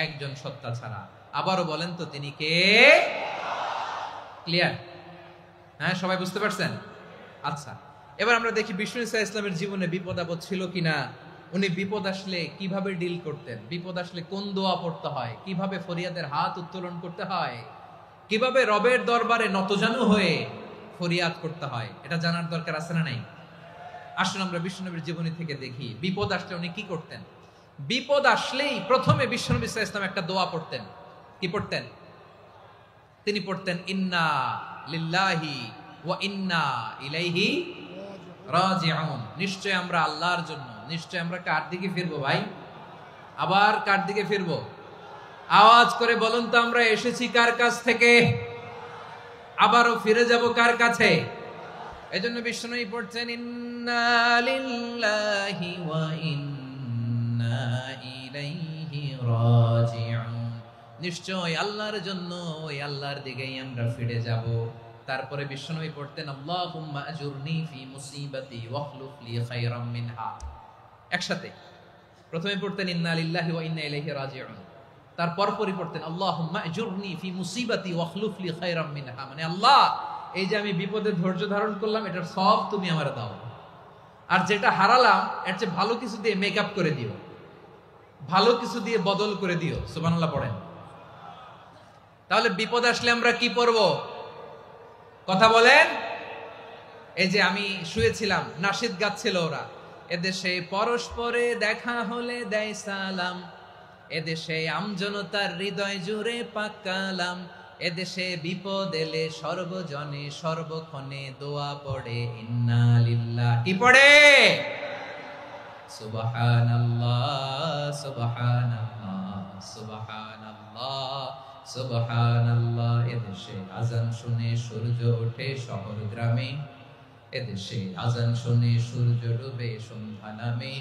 একজন সত্তা ছাড়া। আবারও বলেন তো তিনি কে? ক্লিয়ার? হ্যাঁ, সবাই বুঝতে পারছেন? আচ্ছা, এবার আমরা দেখি বিষ্ণু ইসা ইসলামের জীবনে বিপদ আপদ ছিল কিনা। উনি বিপদ আসলে কিভাবে ডিল করতেন, বিপদ আসলে কোন দোয়া পড়তে হয়, কিভাবে ফরিয়াদের হাত উত্তোলন করতে হয়, কিভাবে রবের দরবারে নতজানু হয়ে ফরিয়াদ করতে হয়, এটা জানার দরকার আছে না নাই? আসুন আমরা বিশ্বনবীর জীবনী থেকে দেখি বিপদ আসলে উনি কি করতেন। বিপদ আসলেই প্রথমে বিশ্বনবী ইসা ইসলাম একটা দোয়া পড়তেন। কি পড়তেন? তিনি পড়তেন, ইন্না লিল্লাহি ওয়া ইন্না ইলাইহি রাজিউন। নিশ্চয় আমরা আল্লাহর জন্য, নিশ্চয় আমরা কার দিকে ফিরবো ভাই? আবার কার দিকে ফিরবো? আওয়াজ করে বলুন তো, আমরা এসেছি কার কাছ থেকে? আবারও ফিরে যাব কার কাছে? এজন্য বিষ্ণুই পড়ছেন ইন্না লিল্লাহি ওয়া ইন্না ইলাইহি রাজিউন। নিশ্চয় আল্লাহর জন্য, ওই আল্লাহর দিকেই আমরা ফিরে যাব। তারপরে বিষ্ণুই পড়তেন আল্লাহুম্মা আজুরনি ফি মুসিবাতি ওয়াখলুফ লি খায়রাম মিনহা। একসাথে প্রথমে পড়তেন ইন্না লিল্লাহি ওয়া ইন্না ইলাইহি রাজিউন, তারপর পড়তেন আল্লাহুম্মা আজুরনি ফি মুসিবাতি ওয়াখলুফ লি খায়রাম মিনহা, মানে আল্লাহ এই যে আমি বিপদে ধৈর্য ধারণ করলাম এটার সব তুমি আমার দাও, আর যেটা হারালাম এর চেয়ে ভালো কিছু দিয়ে মেকআপ করে দিও, ভালো কিছু দিয়ে বদল করে দিও। সুবহানাল্লাহ পড়েন। তাহলে বিপদ আসলে আমরা কি পড়ব? কথা বলেন। এই যে আমি শুয়েছিলাম, নাশিদ গাচ্ছিল ওরা, এদেশে পরস্পরে দেখা হলে দেয় সালাম, এদেশে আমজনতার হৃদয় জুড়ে পাক কালাম, এদেশে বিপদ এলে সর্বজনে সর্বক্ষণে দোয়া পড়ে ইন্না লিল্লাহ। কি পড়ে? সুবহানাল্লাহ সুবহানাল্লাহ সুবহানাল্লাহ সুবহানাল্লাহ। এদেশে আজান শুনে সূর্য ওঠে শহর গ্রামে, এদেশে আজান শুনে সূর্য ডুবে সন্ধ্যা নামে,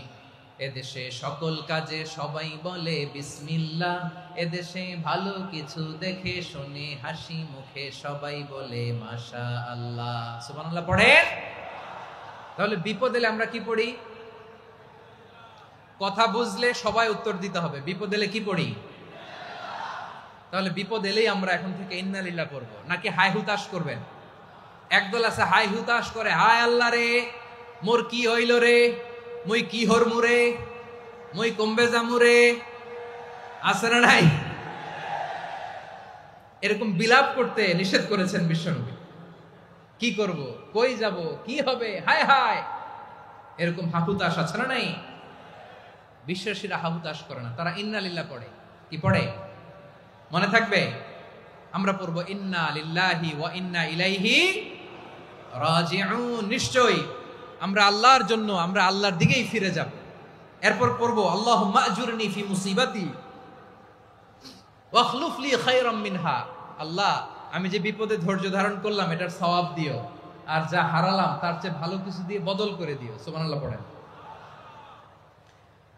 এদেশে সকল কাজে সবাই বলে বিসমিল্লাহ, এদেশে ভালো কিছু দেখে শুনে হাসি মুখে সবাই বলে মাশাআল্লাহ। সুবহানাল্লাহ পড়েন। তাহলে বিপদ এলে আমরা কি পড়ি? কথা বুঝলে সবাই উত্তর দিতে হবে। বিপদ এলে কি পড়ি? তাহলে বিপদ এলেই আমরা এখন থেকে ইন্না লিল্লাহ পড়ব, নাকি হাই হুতাশ করবেন? একদল আছে হাই হুতাশ করে, হায় আল্লাহ রে মোর কি হইল রে, মই কি হরমু রে, মই কমবে জামু রে, আছে না নাই? এরকম বিলাপ করতে নিষেধ করেছেন বিশ্বনবী। কি করব, কই যাব, কি হবে, হায় হায়, এরকম হাহুতাশ আছে না নাই? বিশ্বাসীরা হাহুতাশ করে না, তারা ইন্না লিল্লাহ পড়ে। কি পড়ে মনে থাকবে? আমরা পড়বো ইন্না লিল্লাহি ওয়া ইন্না ইলাইহি রাজিউন। নিশ্চয়ই আমরা আল্লাহর জন্য, আমরা আল্লাহর দিকেই ফিরে যাব। এরপর পড়বো আল্লাহুম্মা আজুরনি ফি মুসিবাতি ওয়াখলুফ লি খায়রাম মিনহা। আল্লাহ আমি যে বিপদে ধৈর্য ধারণ করলাম এটার সওয়াব দিও, আর যা হারালাম তার চেয়ে ভালো কিছু দিয়ে বদল করে দিও। সুবহানাল্লাহ পড়েন।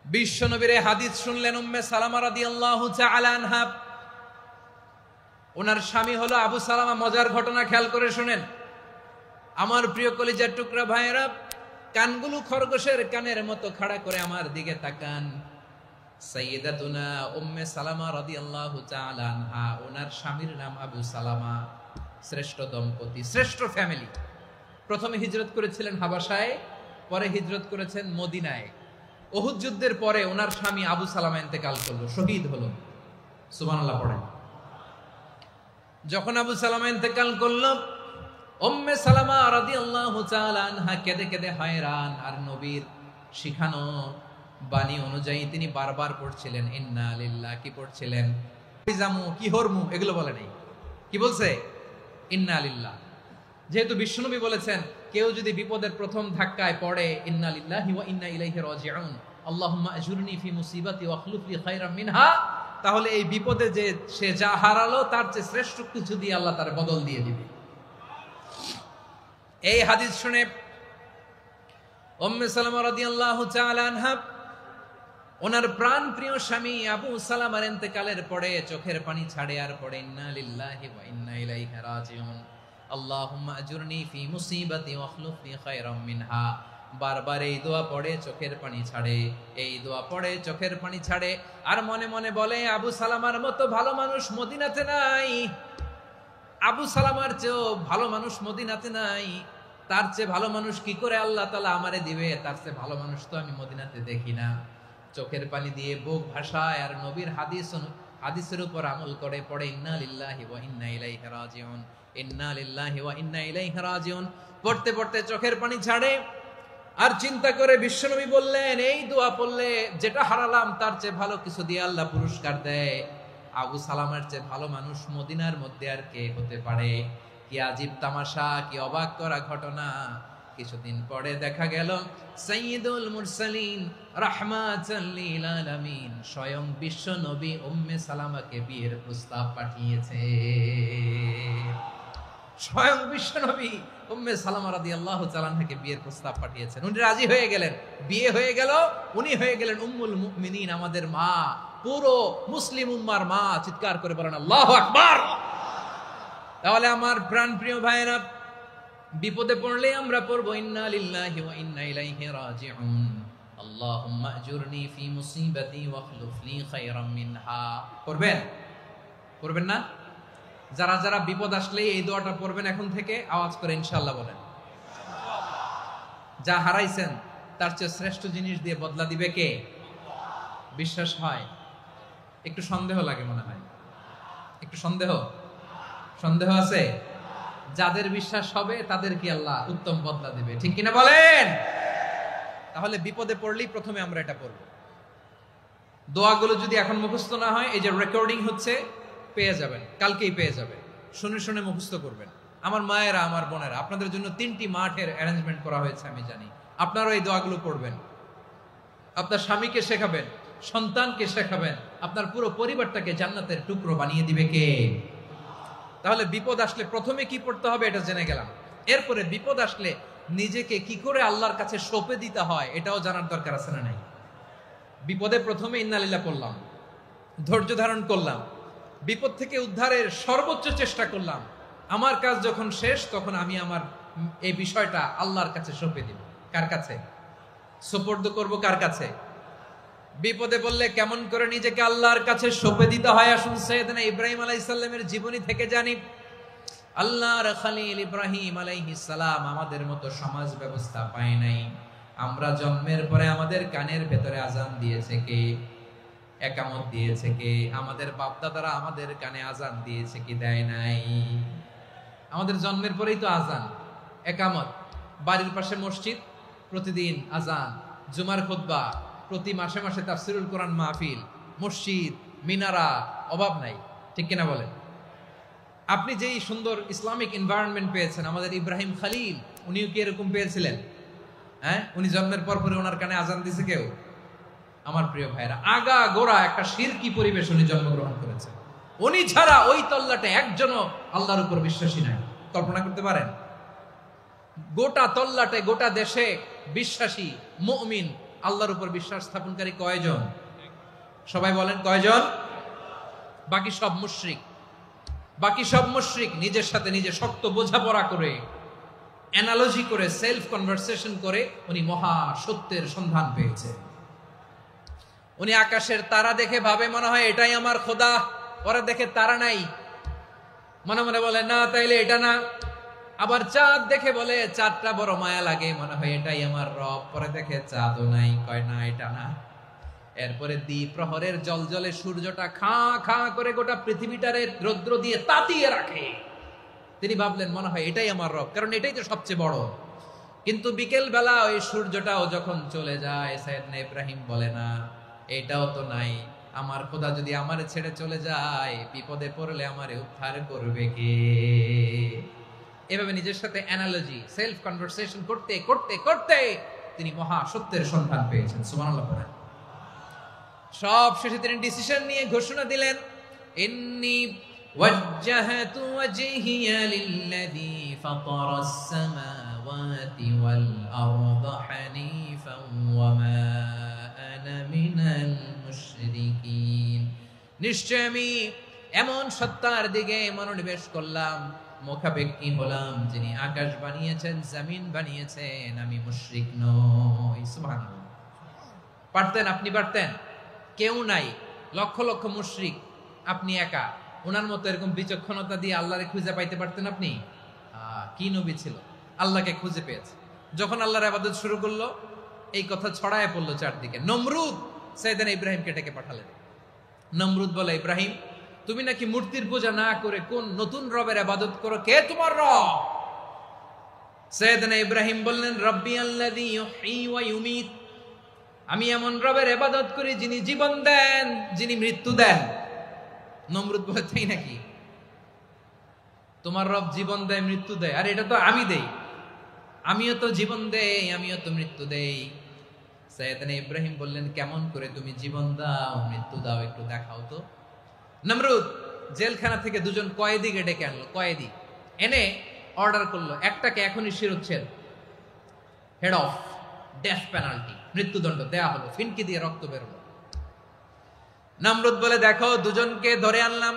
বিশ্বনবীর হাদিস শুনলেন উম্মে সালামা রাদিয়াল্লাহু তাআলা আনহা। ওনার স্বামী হলো আবু সালামা। মজার ঘটনা খেয়াল করে শুনেন আমার প্রিয় কলিজার টুকরা ভাইয়েরা। কানগুলো খরগোশের কানের মতো খাড়া করে আমার দিকে তাকান। সাইয়্যিদাতুনা উম্মে সালামা রাদিয়াল্লাহু তাআলা আনহা, ওনার স্বামীর নাম আবু সালামা। শ্রেষ্ঠ দম্পতি, শ্রেষ্ঠ ফ্যামিলি। প্রথমে হিজরত করেছিলেন হাবাসায়, পরে হিজরত করেছেন মদিনায়। উহুদ যুদ্ধের পরে ওনার স্বামী আবু সালামা ইন্তেকাল করলো, শহীদ হলো। সুবহানাল্লাহ পড়েন। যখন আবু সালামা ইন্তেকাল করলো, উম্মে সালামা রাদিয়াল্লাহু তাআলা আনহা কেঁদে কেঁদে হয়রান। আর নবীর শিখানো বাণী অনুযায়ী তিনি বারবার পড়ছিলেন ইন্না লিল্লাহ। কি পড়ছিলেন? জামু কি হরমু এগুলো বলে নাই, কি বলছে? ইন্না লিল্লাহ। যেহেতু বিশ্বনবী বলেছেন কেউ যদি বিপদের প্রথম ধাক্কায় পড়ে ইন্না লিল্লাহি ওয়া ইন্না ইলাইহি রাজিউন, আল্লাহুম্মা আজুরনি ফি মুসিবাতি ওয়াখলুফ লি খায়রাম মিনহা, তাহলে এই বিপদে যে সে যা হারালো তার চেয়ে শ্রেষ্ঠ কিছু দিয়ে আল্লাহ তার বদল দিয়ে দিবে। এই হাদিস শুনে উম্মে সালামা রাদিয়াল্লাহু তাআলা আনহা ওনার প্রাণ প্রিয় স্বামী আবু সালামার ইন্তেকালের পরে চোখের পানি ছাড়ে আর পড়ে ইন্না লিল্লাহি ওয়া ইন্না ইলাইহি রাজিউন, আল্লাহুম্মা আজুরনি ফি মুসিবাতি ওয়াখলুফ লি খায়রাম মিনহা। বারবার এই দোয়া পড়ে চোখের পানি ছাড়ে, এই দোয়া পড়ে চোখের পানি ছাড়ে, আর মনে মনে বলে আবু সালামার মতো ভালো মানুষ মদিনাতে নাই, আবু সালামার চেয়েও ভালো মানুষ মদিনাতে নাই, তার চেয়ে ভালো মানুষ কি করে আল্লাহ তাআলা আমারে দিবে, তার চেয়ে ভালো মানুষ তো আমি মদিনাতে দেখি না। চোখের পানি দিয়ে বুক ভাসায় আর নবীর হাদিসের উপর আমল করে পড়ে ইন্না লিল্লাহি ওয়া ইন্না ইলাইহি রাজিউন, ইন্না লিল্লাহি ওয়া ইন্না ইলাইহি রাজিউন। পড়তে পড়তে চোখের পানি ছাড়ে আর চিন্তা করে বিশ্বনবী বললেন এই দোয়া পড়লে যেটা হারালাম তার চেয়ে ভালো কিছু দিয়ে আল্লাহ পুরস্কার দেয়। আবু সালামার চেয়ে ভালো মানুষ মদিনার মধ্যে আর কে হতে পারে? কি আজীব তামাশা, কি অবাক করা ঘটনা। কিছুদিন পরে দেখা গেল সাইয়্যিদুল মুরসালিন রাহমাতাল লিল আলামিন স্বয়ং বিশ্ব নবী উম্মে সালামাকে বিয়ের প্রস্তাব পাঠিয়েছে। স্বয়ং বিশ্বনবী উম্মে সালামা রাদিয়াল্লাহু তাআলা আনহাকে বিয়ের প্রস্তাব পাঠিয়েছেন। উনি রাজি হয়ে গেলেন, বিয়ে হয়ে গেল, উনি হয়ে গেলেন উম্মুল মুমিনিন, আমাদের মা, পুরো মুসলিম উম্মার মা। চিৎকার করে বলেন আল্লাহু আকবার। তাহলে আমার প্রাণপ্রিয় ভাইয়েরা, বিপদে পড়লে আমরা পড়বো ইন্না লিল্লাহি ওয়া ইন্না ইলাইহি রাজিউন, আল্লাহুম্মা আজুরনি ফি মুসিবাতি ওয়াখলুফ লি খায়রাম মিনহা। পড়বেন? পড়বেন না? যারা যারা বিপদ আসলে এই দোয়াটা পড়বেন এখন থেকে, আওয়াজ করে ইনশাআল্লাহ বলেন। যা হারাইছেন তার চেয়ে শ্রেষ্ঠ জিনিস দিয়ে বদলা দিবে কে? বিশ্বাস হয়? একটু সন্দেহ লাগে মনে হয়, একটু সন্দেহ সন্দেহ আছে? যাদের বিশ্বাস হবে তাদের কি আল্লাহ উত্তম বদলা দিবে, ঠিক কিনা বলেন? তাহলে বিপদে পড়লেই প্রথমে আমরা এটা পড়ব। দোয়াগুলো যদি এখন মুখস্থ না হয়, এই যে রেকর্ডিং হচ্ছে, পেয়ে যাবেন, কালকেই পেয়ে যাবেন। শুনে শুনে মুখস্থ করবেন। আমার মায়েরা, আমার বোনেরা, আপনাদের জন্য 3টি মাঠের অ্যারেঞ্জমেন্ট করা হয়েছে, আমি জানি। আপনারাও এই দোয়াগুলো পড়বেন, আপনার স্বামীকে শেখাবেন, সন্তানকে শেখাবেন, আপনার পুরো পরিবারটাকে জান্নাতের টুকরো বানিয়ে দিবে কে? তাহলে বিপদ আসলে প্রথমে কি পড়তে হবে এটা জেনে গেলাম। এরপরে বিপদ আসলে নিজেকে কি করে আল্লাহর কাছে সঁপে দিতে হয় এটাও জানার দরকার আছে না নাই? বিপদে প্রথমে ইন্নালিল্লাহ পড়লাম, ধৈর্য ধারণ করলাম, বিপদ থেকে উদ্ধারের সর্বোচ্চ চেষ্টা করলাম। আমার কাজ যখন শেষ, তখন আমি আমার এই বিষয়টা আল্লাহর কাছে সঁপে দিব। কার কাছে সুপর্দ করব? কার কাছে? বিপদে বললে কেমন করে নিজেকে আল্লাহর কাছে সঁপে দিতে হয়, আসুন সাইয়েদনা ইব্রাহিম আলাইহিস সালামের জীবনী থেকে জানি। আল্লাহর খলিল ইব্রাহিম আলাইহিস সালাম আমাদের মতো সমাজ ব্যবস্থা পায় নাই। আমরা জন্মের পরে আমাদের কানের ভেতরে আজান দিয়েছে কে? একামত দিয়েছে কে? আমাদের বাপ দাদারা আমাদের কানে আজান দিয়েছে কি? দেয় নাই। আমাদের জন্মের পরেই তো আজান, একামত, বাড়ির পাশে মসজিদ, প্রতিদিন আজান, জুমার খুতবা, প্রতি মাসে মাসে তাফসিরুল কোরআন মাহফিল, মসজিদ, মিনারা, অভাব নাই, ঠিক কিনা বলেন? আপনি যেই সুন্দর ইসলামিক এনভায়রনমেন্ট পেয়েছেন, আমাদের ইব্রাহিম খলিল উনিও কি এরকম পেয়েছিলেন? হ্যাঁ, উনি জন্মের পর পরে ওনার কানে আজান দিছে কেউ? আমার প্রিয় ভাইরা, আগা গোড়া একটা শিরকি পরিবেশ উনি জন্মগ্রহণ করেছেন। উনি ছাড়া ওই তল্লাটে একজনও আল্লাহর উপর বিশ্বাসী নাই। কল্পনা করতে পারেন? গোটা তল্লাটে, গোটা দেশে বিশ্বাসী মুমিন, আল্লাহর উপর বিশ্বাস স্থাপনকারী কয়জন? সবাই বলেন কয়জন? বাকি সব মুশরিক। বাকি সব মুশরিক নিজের সাথে নিজে শক্ত বোঝাপড়া করে, অ্যানালজি করে, সেলফ কনভারসেশন করে উনি মহা সত্যের সন্ধান পেয়েছে। উনি আকাশের তারা দেখে ভাবে মনে হয় এটাই আমার খোদা। ওরা দেখে তারা নাই, মনে মনে বলে না তাইলে এটা না। আবার চাঁদ দেখে বলে চাঁদটা বড় মায়া লাগে, মনে হয় এটাই আমার রব। পরে দেখে চাঁদও নাই, কয় না এটা না। এরপরে দ্বীপ প্রহরের জলজলে সূর্যটা খাঁ খাঁ করে গোটা পৃথিবীটারে রৌদ্র দিয়ে তাতিয়ে রাখে। তিনি ভাবলেন মনে হয় এটাই আমার রব, কারণ এটাই তো সবচেয়ে বড়। কিন্তু বিকেল বেলা ওই সূর্যটাও যখন চলে যায়, সাইয়েদনা ইব্রাহিম বলে না এটাও তো নাই। আমার খোদা যদি আমারে ছেড়ে চলে যায়, বিপদে পড়লে আমারে উদ্ধার করবে কে? এভাবে নিজের সাথে অ্যানালজি, সেলফ কনভারসেশন করতে করতে করতে তিনি মহা সত্যের সন্ধান পেয়েছেন। সুবহানাল্লাহ। সব শেষে তিনি ডিসিশন নিয়ে ঘোষণা দিলেন, ইন্নী ওয়াজ্জাহাতু ওয়াজহিয়া লিল্লাযী ফাতারাস সামাওয়াতি ওয়াল আরদা হানিফান ওয়া মা আনা মিনাল মুশরিকিন। নিশ্চয় আমি এমন সত্তার দিকে মনোনিবেশ করলাম, মুখাপেক্ষী হলাম, যিনি আকাশ বানিয়েছেন, জমিন বানিয়েছেন, আমি মুশরিক নই। সুবহানাল্লাহ। পারতেন? আপনি পারতেন? কেউ নাই, লক্ষ লক্ষ মুশরিক, আপনি একা। ওনার মতো এরকম বিচক্ষণতা দিয়ে আল্লাহরে খুঁজে পাইতে পারতেন আপনি? কি নবী ছিল, আল্লাহকে খুঁজে পেয়েছে। যখন আল্লাহর ইবাদত শুরু করলো, এই কথা ছড়ায় পড়লো চারদিকে। নমরুদ সাইয়েদনা ইব্রাহিমকে ডেকে পাঠালেন। নমরুদ বলে, ইব্রাহিম তুমি নাকি মূর্তির পূজা না করে কোন নতুন রবের ইবাদত করো, কে তোমার রব? সাইয়েদনা ইব্রাহিম বললেন, রব্বি আল্লাযী ইউহয়ী ওয়া ইউমীত, আমি এমন রবের ইবাদত করি যিনি জীবন দেন, যিনি মৃত্যু দেন। নমরুদ বলে, তাই নাকি? তোমার রব জীবন দেয়, মৃত্যু দেয়? আর এটা তো আমি দেই, আমিও তো জীবন দেই, আমিও তো মৃত্যু দেই। সাইয়েদনা ইব্রাহিম বললেন, কেমন করে তুমি জীবন দাও, মৃত্যু দাও, একটু দেখাও তো। নমরুদ জেলখানা থেকে দুজন কয়েদিকে ডেকে আনলো। কয়েদি এনে অর্ডার করলো একটাকে এখনই শিরোচ্ছেদ, হেড অফ, ডেথ পেনাল্টি, মৃত্যুদণ্ড দেয়া হলো, ফিনকি দিয়ে রক্ত বেরোলো। নমরুদ বলে দেখো দুজনকে ধরে আনলাম,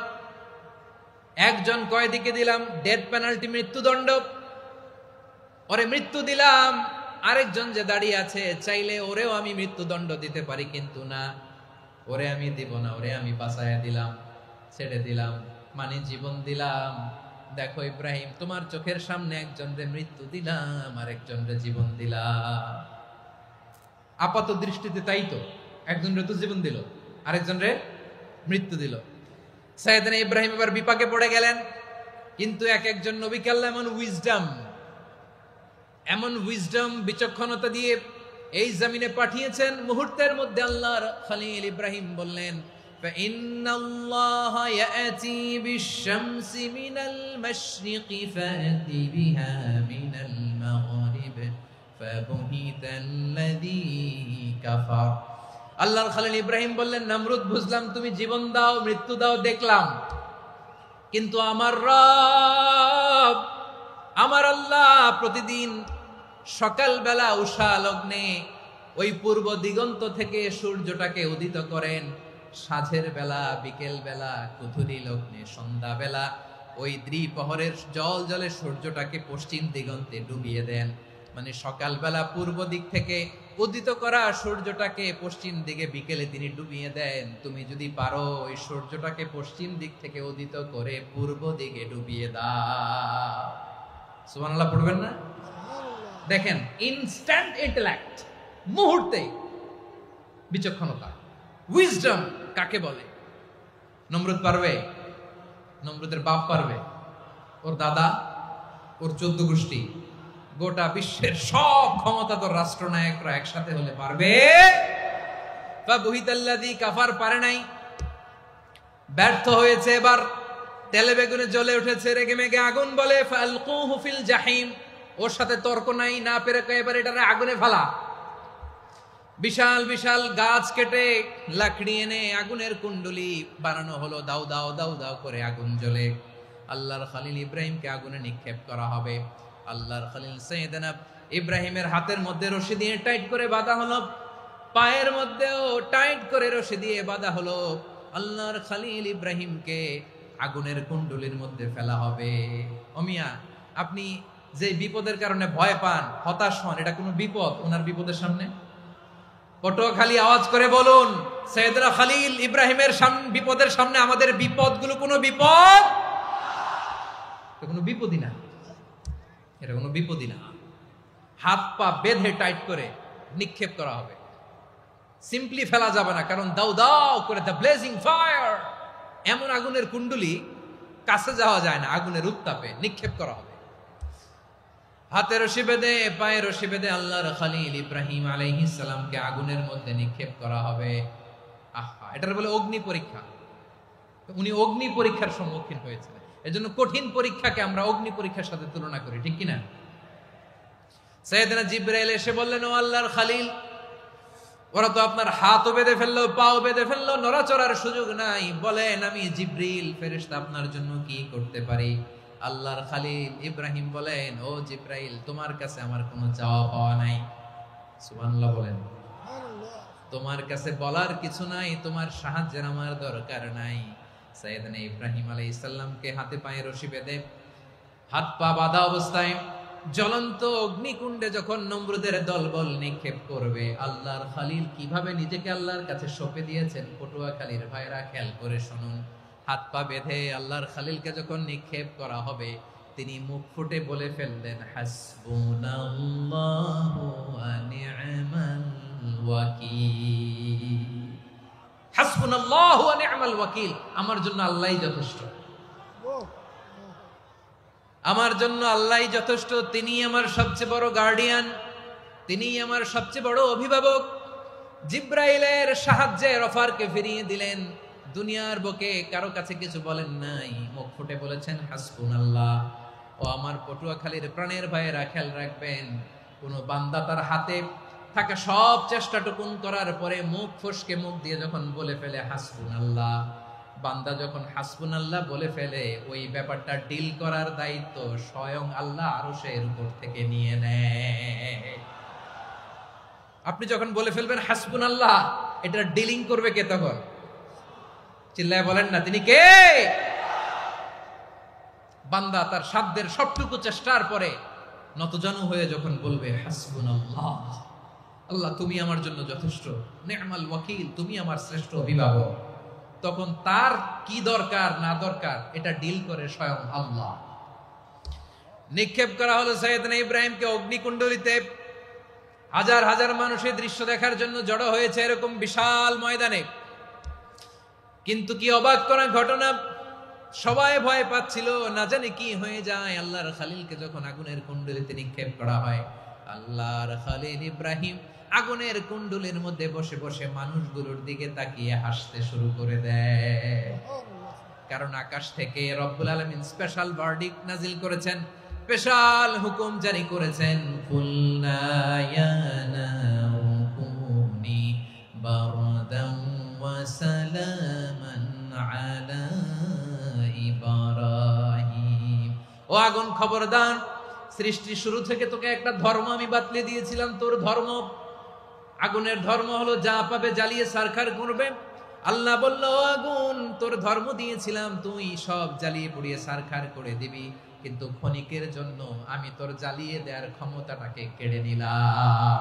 একজন কয়েদিকে দিলাম ডেথ পেনাল্টি, মৃত্যুদণ্ড, ওরে মৃত্যু দিলাম, আরেকজন যে দাঁড়িয়ে আছে চাইলে ওরেও আমি মৃত্যুদণ্ড দিতে পারি, কিন্তু না, ওরে আমি দিব না, ওরে আমি বাঁচাইয়া দিলাম, ছেড়ে দিলাম, মানে জীবন দিলাম। দেখো ইব্রাহিম, তোমার চোখের সামনে একজনরে মৃত্যু দিলাম, আরেকজনরে জীবন দিলাম। আপাত দৃষ্টিতে তাই তো, একজনরে তো জীবন দিল, আরেকজনরে মৃত্যু দিল। সাইয়েদনা ইব্রাহিম এবার বিপাকে পড়ে গেলেন, কিন্তু এক একজন নবীকে আল্লাহ এমন উইজডম বিচক্ষণতা দিয়ে এই জমিনে পাঠিয়েছেন, মুহূর্তের মধ্যে আল্লাহর খলিল ইব্রাহিম বললেন ফাইন্নাল্লাহা ইয়াতি বিশ-শামসি মিনাল মাশরিকি ফাতি বিহা মিনাল মাগরিব ফাবুহিতাল্লাযী কাফার। আল্লাহর খলিল ইব্রাহিম বললেন, নমরুদ বুঝলাম তুমি জীবন দাও, মৃত্যু দাও, দেখলাম, কিন্তু আমার রব, আমার আল্লাহ প্রতিদিন সকালবেলা উষা লগ্নে ওই পূর্ব দিগন্ত থেকে সূর্যটাকে উদিত করেন, সাঁঝের বেলা, বিকেল বেলা, কুথুরি লগ্নে, সন্ধ্যা বেলা ওই দ্বিপ্রহরের জলে সূর্যটাকে পশ্চিম দিগন্তে ডুবিয়ে দেন। মানে সকালবেলা পূর্ব দিক থেকে উদিত করা সূর্যটাকে পশ্চিম দিকে বিকেলে তিনি ডুবিয়ে দেন। তুমি যদি পারো ওই সূর্যটাকে পশ্চিম দিক থেকে উদিত করে পূর্ব দিকে ডুবিয়ে দাও। সুবহানাল্লাহ পড়বেন না? দেখেন, ইনস্ট্যান্ট ইন্টেলেক্ট, মুহূর্তে বিচক্ষণতা, উইজডম কাকে বলে? নমরুদ পারবে? নমরুদের বাপ পারবে? ওর দাদা, ওর 14 গোষ্ঠী, গোটা বিশ্বের সব ক্ষমতাধর রাষ্ট্রনায়করা একসাথে হলে পারবে? ফাবুহিতাল্লাযী কাফার পারে নাই, ব্যর্থ হয়েছে। এবার তেলে বেগুনে জ্বলে উঠেছে, রেগে মেগে আগুন বলে ফালকুহু ফিল জাহিম। ওর সাথে তর্ক নাই, না পেরে এবার এটারে আগুনে ফেলা। বিশাল বিশাল গাছ কেটে লাকড়ি এনে আগুনের কুণ্ডলি বানানো হলো, দাও দাও দাও দাও করে আগুন জ্বলে। আল্লাহর খলিল ইব্রাহিমকে আগুনে নিক্ষেপ করা হবে। আল্লাহর খলিল সাইয়েদনা ইব্রাহিমের হাতের মধ্যে রশি দিয়ে টাইট করে বাঁধা হলো, পায়ের মধ্যেও টাইট করে রশি দিয়ে বাঁধা হলো। আল্লাহর খলিল ইব্রাহিমকে আগুনের কুণ্ডলির মধ্যে ফেলা হবে। ওমিয়া, আপনি যে বিপদের কারণে ভয় পান, হতাশ হন, এটা কোনো বিপদ ওনার বিপদের সামনে? পটুয়াখালী আওয়াজ করে বলুন, সাইয়েদনা খলিল ইব্রাহিমের বিপদের সামনে আমাদের বিপদগুলো কোনো বিপদ? এটা কোনো বিপদই না, এটা কোনো বিপদই না। হাত পা বেঁধে টাইট করে নিক্ষেপ করা হবে, সিম্পলি ফেলা যাবে না, কারণ দাও দাও করে দ্য ব্লেজিং ফায়ার, এমন আগুনের কুণ্ডলি, কাছে যাওয়া যায় না, আগুনের উত্তাপে নিক্ষেপ করা হবে। হাতে রশি বেঁধে, পায়ে রশি বেঁধে আল্লাহর খলিল ইব্রাহিম আলাইহিস সালামকে আগুনের মধ্যে নিক্ষেপ করা হবে। আহা, এটার বলে অগ্নি পরীক্ষা। উনি অগ্নি পরীক্ষার সম্মুখীন হয়েছিলেন। এজন্য কঠিন পরীক্ষাকে আমরা অগ্নি পরীক্ষার সাথে তুলনা করি, ঠিক কিনা? সাইয়েদনা জিবরাইল এসে বললেন, ও আল্লাহর খলিল, ওরা তো আপনার হাতও বেঁধে ফেললো, পাও বেঁধে ফেললো, নড়াচড়ার সুযোগ নাই, বলেন আমি জিবরিল ফেরেশতা আপনার জন্য কি করতে পারি? আল্লাহর খলিল ইব্রাহিম বলেন, ও জিবরাইল, তোমার কাছে আমার কোনো চাওয়া পাওয়া নাই। সুবহানাল্লাহ বলেন। তোমার কাছে বলার কিছু নাই, তোমার সাহায্যের আমার দরকার নাই। সাইয়েদনা ইব্রাহিম আলাইহিস সালামকে হাতে পায়ে রশি বেঁধে, হাত পা বাঁধা অবস্থায় জ্বলন্ত অগ্নিকুণ্ডে যখন নমরুদের দলবল নিক্ষেপ করবে, আল্লাহর খলিল কিভাবে নিজেকে আল্লাহর কাছে সঁপে দিয়েছেন, পটুয়াখালীর ভাইরা খেয়াল করে শুনুন। হাত পা বেঁধে আল্লাহর খলিলকে যখন নিক্ষেপ করা হবে, তিনি মুখ ফুটে বলে ফেললেন, হাসবুনাল্লাহু ওয়া নি'মাল ওয়াকিল। হাসবুনাল্লাহু ওয়া নি'মাল ওয়াকিল, আমার জন্য আল্লাহই যথেষ্ট, আমার জন্য আল্লাহই যথেষ্ট। তিনি আমার সবচেয়ে বড় গার্ডিয়ান, তিনি আমার সবচেয়ে বড় অভিভাবক। জিব্রাইলের সাহায্যে অফারকে ফিরিয়ে দিলেন। দুনিয়ার বুকে কারো কাছে কিছু বলেন নাই, মুখ ফুটে বলেছেন হাসবুনাল্লাহ। ও আমার পটুয়াখালীর প্রাণের ভাইয়েরা, খেয়াল রাখবেন, কোন বান্দা তার হাতে থাকা সব চেষ্টাটুকুন করার পরে মুখ ফসকে মুখ দিয়ে যখন বলে ফেলে হাসবুনাল্লাহ, বান্দা যখন হাসবুনাল্লাহ বলে ফেলে, ওই ব্যাপারটা ডিল করার দায়িত্ব স্বয়ং আল্লাহ আরশের উপর থেকে নিয়ে নেয়। আপনি যখন বলে ফেলবেন হাসবুনাল্লাহ, এটা ডিলিং করবে কে তখন? চিল্লায় বলেন না, তিনি কে? বান্দা তার সাধ্যের সবটুকু চেষ্টার পরে নতজানু হয়ে যখন বলবে হাসবুনাল্লাহ, আল্লাহ তুমি আমার জন্য যথেষ্ট, নি'মাল ওয়াকিল, তুমি আমার শ্রেষ্ঠ অভিভাবক, তখন তার কি দরকার না দরকার এটা ডিল করে স্বয়ং আল্লাহ। নিক্ষেপ করা হলো সাইয়েদনা ইব্রাহিমকে অগ্নিকুণ্ডলিতে। হাজার হাজার মানুষের দৃশ্য দেখার জন্য জড়ো হয়েছে এরকম বিশাল ময়দানে। কিন্তু কি অবাক করা ঘটনা, সবাই ভয় পাচ্ছিল, না জানি কি হয়ে যায়। আল্লাহর খালিলকে যখন আগুনের কুণ্ডলিতে নিক্ষেপ করা হয়, আল্লাহর খালিল ইব্রাহিম আগুনের কুণ্ডলীর মধ্যে বসে বসে মানুষগুলোর দিকে তাকিয়ে হাসতে শুরু করে দেয়। কারণ আকাশ থেকে রব্বুল আলামিন স্পেশাল ভার্ডিক্ট নাজিল করেছেন, স্পেশাল হুকুম জারি করেছেন, কুলনা ইয়া নারু কুনি বারদান ওয়া সালামান আলা ইব্রাহিম। ও আগুন খবরদার, সৃষ্টির শুরু থেকে তোকে একটা ধর্ম আমি বাতলে দিয়েছিলাম, তোর ধর্ম, আগুনের ধর্ম হলো যা পাবে জ্বালিয়ে সারখার করবে। আল্লাহ বলল, ও আগুন, তোর ধর্ম দিয়েছিলাম, তুই সব জ্বালিয়ে পুড়িয়ে সারখার করে দিবি, কিন্তু ক্ষণিকের জন্য আমি তোর জ্বালিয়ে দেওয়ার ক্ষমতাটাকে কেড়ে নিলাম,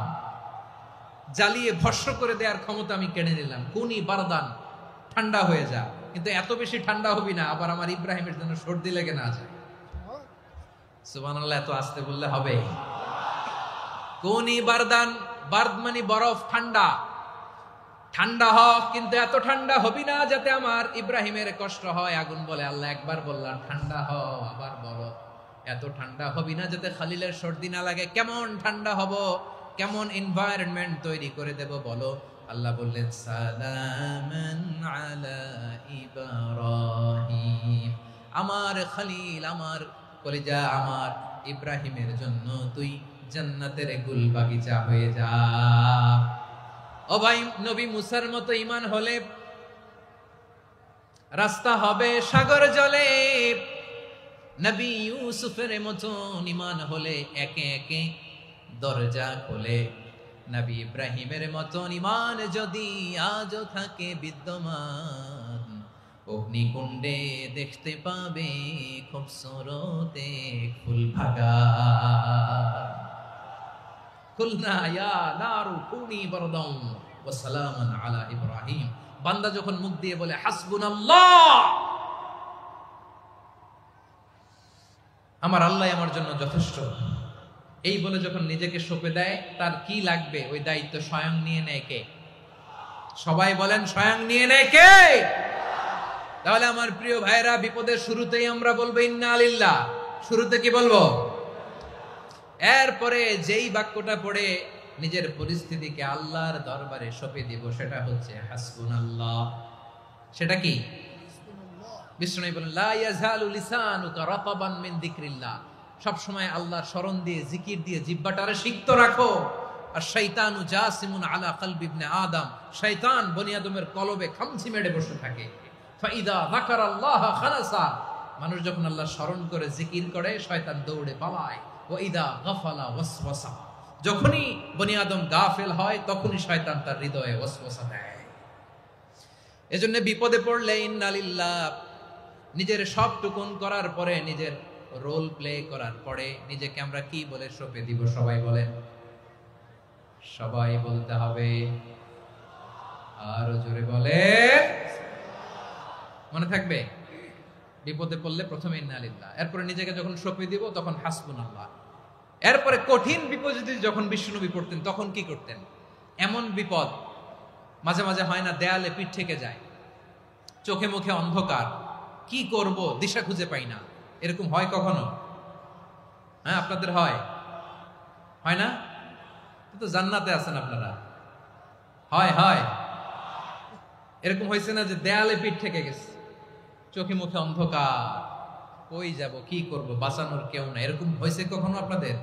জ্বালিয়ে ভস্ম করে দেওয়ার ক্ষমতা আমি কেড়ে নিলাম। কুনি বারদান, ঠান্ডা হয়ে যা, কিন্তু এত বেশি ঠান্ডা হবি না আবার আমার ইব্রাহিমের জন্য সর্দি লেগে না যায়। সুবহানাল্লাহ, এত আস্তে বললে হবে? কুনি বারদান, বার্দ মানে বরফ, ঠান্ডা, ঠান্ডা হ, কিন্তু এত ঠান্ডা হবি না যাতে আমার ইব্রাহিমের কষ্ট হয়। আগুন বলে, আল্লাহ একবার বললাম ঠান্ডা হ, আবার বরফ, এত ঠান্ডা হবি না যাতে খালিলের সর্দি না লাগে। কেমন ঠান্ডা হব, কেমন এনভায়রনমেন্ট তৈরি করে দেব বলো? আল্লাহ বললেন, সালামান আলা ইব্রাহিম, আমার খালিল, আমার কলিজা, আমার ইব্রাহিমের জন্য তুই জান্নাতের গুল বাগিচা হয়ে যা। ও ভাই, নবী মুসার মতো ঈমান হলে রাস্তা হবে সাগর জলে, নবী ইউসুফের মতো ঈমান হলে একে একে দরজা খোলে, নবী ইব্রাহিমের মতো ঈমান যদি আজও থাকে বিদ্যমান, অগ্নিকুণ্ডে দেখতে পাবে খুবসুরত এক ফুল ভাগা। কুলনা ইয়া নারু কুনি বারদান ওয়া সালামান আলা ইব্রাহিম। বান্দা যখন মুখ দিয়ে বলে হাসবুনাল্লাহ, আমার আল্লাহ আমার জন্য যথেষ্ট, এই বলে যখন নিজেকে সঁপে দেয়, তার কি লাগবে ওই দায়িত্ব স্বয়ং নিয়ে নেয় কে? সবাই বলেন, স্বয়ং নিয়ে নেয় কে? তাহলে আমার প্রিয় ভাইরা, বিপদের শুরুতেই আমরা বলবো ইন্না লিল্লাহ। শুরুতে কি বলবো? এরপরে যেই বাক্যটা পড়ে নিজের পরিস্থিতিকে আল্লাহর দরবারে সঁপে দিব, সেটা হচ্ছে হাসবুনাল্লাহ। সেটা কি? বিষ্ণু বলেন, লা ইয়াজালু লিসানুকা রাতাবান মিন যিকরিল্লাহ, সব সময় আল্লাহর স্মরণ দিয়ে, জিকির দিয়ে জিহ্বাটারে সিক্ত রাখো। আর শয়তানু জাসিমুন আলা কলবি ইবনে আদম, শয়তান বনি আদমের কলবে খামচি মেরে বসে থাকে। ফাইদা যাকারাল্লাহ খানাসা, মানুষ যখন আল্লাহর স্মরণ করে জিকির করে, শয়তান দৌড়ে পালায়। ওয়া ইদা গাফালা ওয়াসওয়াসা, যখনই বনি আদম গাফেল হয়, তখনই শয়তান তার হৃদয়ে ওয়াসওয়াসা দেয়। এজন্য বিপদে পড়লে ইন্না লিল্লাহ, নিজের সবটুকুন করার পরে, নিজের রোল প্লে করার পরে নিজেকে আমরা কি বলে সঁপে দিব? সবাই বলেন, সবাই বলতে হবে, আরো জোরে বলে, মনে থাকবে? বিপদে পড়লে প্রথমে ইন্না লিল্লাহ, এরপরে নিজেকে যখন সঁপে দিব তখন হাসবুনাল্লাহ। এরপরে কঠিন বিপদ যদি যখন বিশ্বনবী পড়তেন, তখন কি করতেন? এমন বিপদ মাঝে মাঝে হয় না, দেয়ালে পিঠ থেকে যায়, চোখে মুখে অন্ধকার, কি করব দিশা খুঁজে পাই না, এরকম হয় কখনো? হ্যাঁ, আপনাদের হয়? হয় না? তো জান্নাতে আছেন আপনারা। হয় হয়, এরকম হয়েছে না যে দেয়ালে পিঠ থেকে গেছে, চোখে মুখে অন্ধকার, কই যাব, কি করব, বাঁচানোর কেউ না, এরকম হয়েছে কখনো আপনাদের?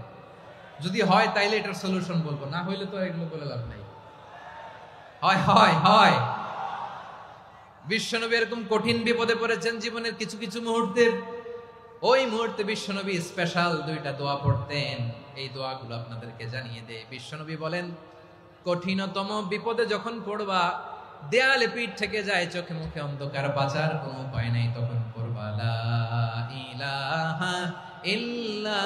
যদি হয় তাইলে এটার সলিউশন বলবো, না হইলে তো এগুলো বলে লাভ নাই। হয় হয় হয়, বিশ্বনবী এরকম কঠিন বিপদে পড়েছেন জীবনের কিছু কিছু মুহূর্তে, ওই মুহূর্তে বিশ্বনবী স্পেশাল দুইটা দোয়া পড়তেন। এই দোয়াগুলো আপনাদেরকে জানিয়ে দেয়। বিশ্বনবী বলেন, কঠিনতম বিপদে যখন পড়বা, দেয়ালে পিঠ থেকে যায়, চোখে মুখে অন্ধকার, বাঁচার কোনো উপায় নাই, তখন পড়বা লা ইলাহা ইল্লা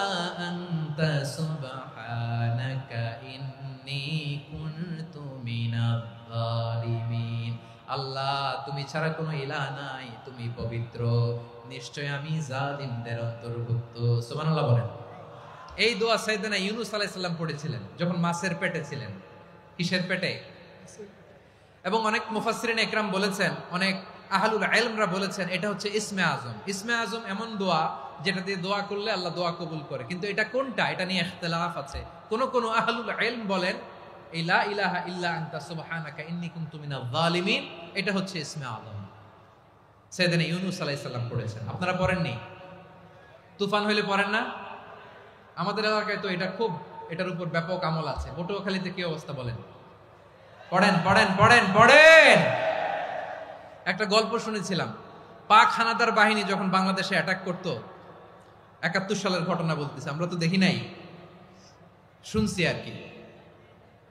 আনতা সুবহানাকা ইন্নী কুনতু মিনাজ জালিমিন। আল্লাহ, তুমি ছাড়া কোনো ইলাহ নাই, তুমি পবিত্র, নিশ্চয় আমি জালিমদের অন্তর্ভুক্ত। সুবহানাল্লাহ বলেন। এই দোয়া সাইয়েদনা ইউনূস আলাইহিস সালাম পড়েছিলেন যখন মাছের পেটে ছিলেন। কিসের পেটে? এবং অনেক মুফাসসিরিন একরাম বলেছেন, অনেক আহলুল ইলমরা বলেছেন, এটা হচ্ছে ইসমে আজম। ইসমে আজম এমন দোয়া যেটা দিয়ে দোয়া করলে আল্লাহ দোয়া কবুল করে। কিন্তু এটা কোনটা, এটা নিয়ে ইখতিলাফ আছে। কোন আহলুল ইলম বলেন এই লা ইলাহা ইল্লা আনতা সুবহানাকা ইন্নী কুনতু মিনাজ জালিমিন, এটা হচ্ছে ইসমে আজম। সাইয়েদনা ইউনূস আলাইহিস সালাম পড়েছেন। আপনারা পড়েননি? তুফান হইলে পড়েন না? আমাদের এলাকায় তো এটা খুব, এটার উপর ব্যাপক আমল আছে। পটুয়াখালীতে কি অবস্থা বলেন? পড়েন পড়েন পড়েন পড়েন। একটা গল্প শুনেছিলাম, পাক হানাদার বাহিনী যখন বাংলাদেশে অ্যাটাক করত, ৭১ সালের ঘটনা বলতেছে, আমরা তো দেখি নাই, শুনছি আর কি।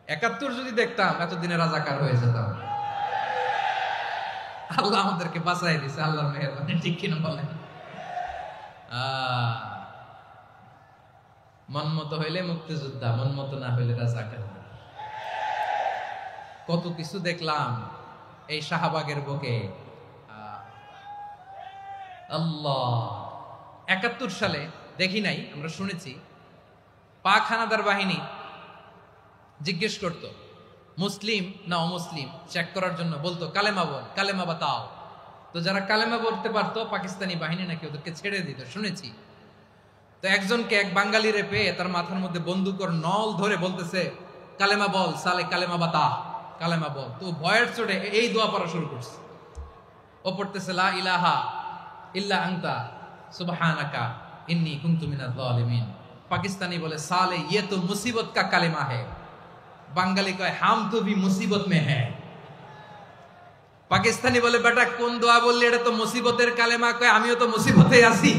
৭১ যদি দেখতাম এতদিনে রাজাকার হয়ে যেতাম। আল্লাহ আমাদেরকে বাঁচাই দিছে, আল্লাহর মেহেরবানি, ঠিক কিনা বলেন? মন মতো হইলে মুক্তিযোদ্ধা, মন মতো না হইলে রাজাকার। কত কিছু দেখলাম এই শাহবাগের বুকে। আল্লাহ, ৭১ সালে দেখি নাই, আমরা শুনেছি। পাক হানাদার বাহিনী জিজ্ঞেস করত মুসলিম না অমুসলিম চেক করার জন্য, বলতো কালেমা বল, কালেমা বাতাও। তো যারা কালেমা বলতে পারতো পাকিস্তানি বাহিনী নাকি ওদেরকে ছেড়ে দিত, শুনেছি। তো একজনকে, এক বাঙালিরে পেয়ে তার মাথার মধ্যে বন্দুকর নল ধরে বলতেছে কালেমা বল, সালে কালেমা বাতা, কালেমা বল। তো ভয়ের চোটে এই দোয়া পড়া শুরু করছে। ও পড়তেছে লা ইলাহা ইল্লা আনতা সুবহানাকা ইন্নী কুনতু মিনাজ জালিমিন। পাকিস্তানি বলে সালে ইয়ে তো মুসিবত কা কালেমা है। বাঙালি কয় হাম তো ভি মুসিবত মে হ্যায়। পাকিস্তানি বলে বেটা কোন দোয়া বললি, এটা তো মুসিবতের কালেমা। কয় আমিও তো মুসিবতে আছি,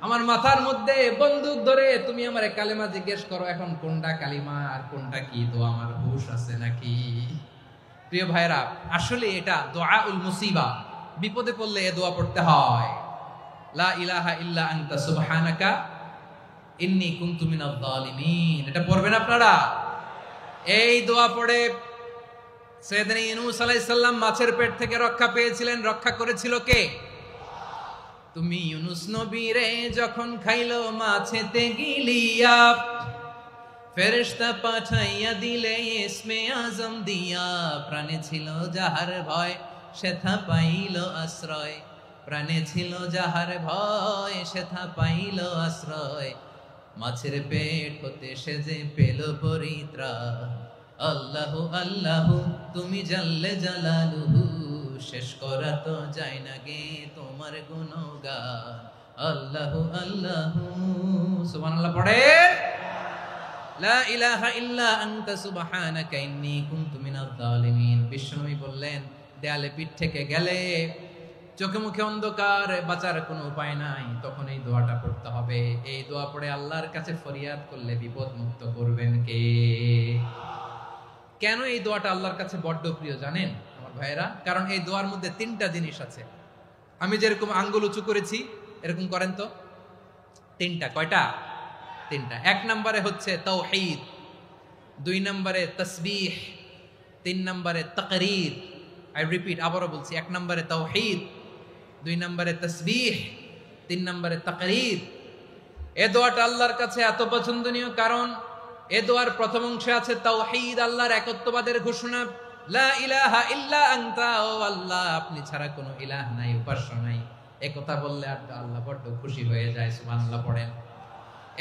আমার মাথার মধ্যে বন্দুক ধরে তুমি আমার কালেমা জিজ্ঞেস করো, এখন কোনটা কালিমা আর কোনটা কি দোয়া, আমার হুশ আছে নাকি? প্রিয় ভাইরা, আসলে এটা দুআউল মুসিবা, বিপদে পড়লে এ দোয়া পড়তে হয়। লা ইলাহা ইল্লা আনতা সুবহানাকা ইন্নী কুনতু মিনাজ জালিমিন, এটা পড়বেন আপনারা। এই দোয়া পড়ে সাইয়েদনা ইউনূস আলাইহিস সালাম মাছের পেট থেকে রক্ষা পেয়েছিলেন। রক্ষা করেছিল কে? তুমি ইউনূস নবীরে যখন খাইলো মাছেতে গিলিয়া, ফেরেশতা পাঠাইয়া দিলে ইসমে আজম দিয়া। প্রাণে ছিল যাহার ভয় সেথা পাইল আশ্রয়, প্রাণে ছিল যাহার ভয় সেথা পাইল আশ্রয়। মাছের পেট হতে সে যে পেল পরিত্রাণ। আল্লাহু আল্লাহু তুমি জাল্লে জালালুহু, শেষ করা তো যায় না গে তোমার গুণগান। আল্লাহু আল্লাহু, সুবহানাল্লাহ পড়ে। লা ইলাহা ইল্লা আনতা সুবহানাকা ইন্নী কুনতু মিনাজ জালিমিন। বিশ্বনবী বললেন, দেয়ালে পিঠ থেকে গেলে, চোখে মুখে অন্ধকার, বাঁচার কোনো উপায় নাই, তখন এই দোয়াটা পড়তে হবে। এই দোয়া পড়ে আল্লাহর কাছে ফরিয়াদ করলে বিপদ মুক্ত করবেন কে? কেন এই দোয়াটা আল্লাহর কাছে বড্ড প্রিয় জানেন আমার ভাইয়েরা? কারণ এই দোয়ার মধ্যে 3টা জিনিস আছে। আমি যেরকম আঙ্গুল উঁচু করেছি এরকম করেন তো। 3টা। কয়টা? 3টা। 1 নম্বরে হচ্ছে তাওহীদ, 2 নম্বরে তাসবিহ, 3 নম্বরে তাকরীর। আই রিপিট, আবারও বলছি, 1 নম্বরে তাওহীদ, 2 নম্বরে তাসবিহ, 3 নম্বরে তাকরীর। এই দোয়াটা আল্লাহর কাছে এত পছন্দনীয় কারণ এ দোয়ার প্রথম অংশে আছে তাওহীদ, আল্লাহর একত্ববাদের ঘোষণা। লা ইলাহা ইল্লা আনতা, ও আল্লাহ আপনি ছাড়া কোনো ইলাহ নাই, উপাস্য নাই। একথা বললে আল্লাহ বড় খুশি হয়ে যায়। সুবহানাল্লাহ পড়েন।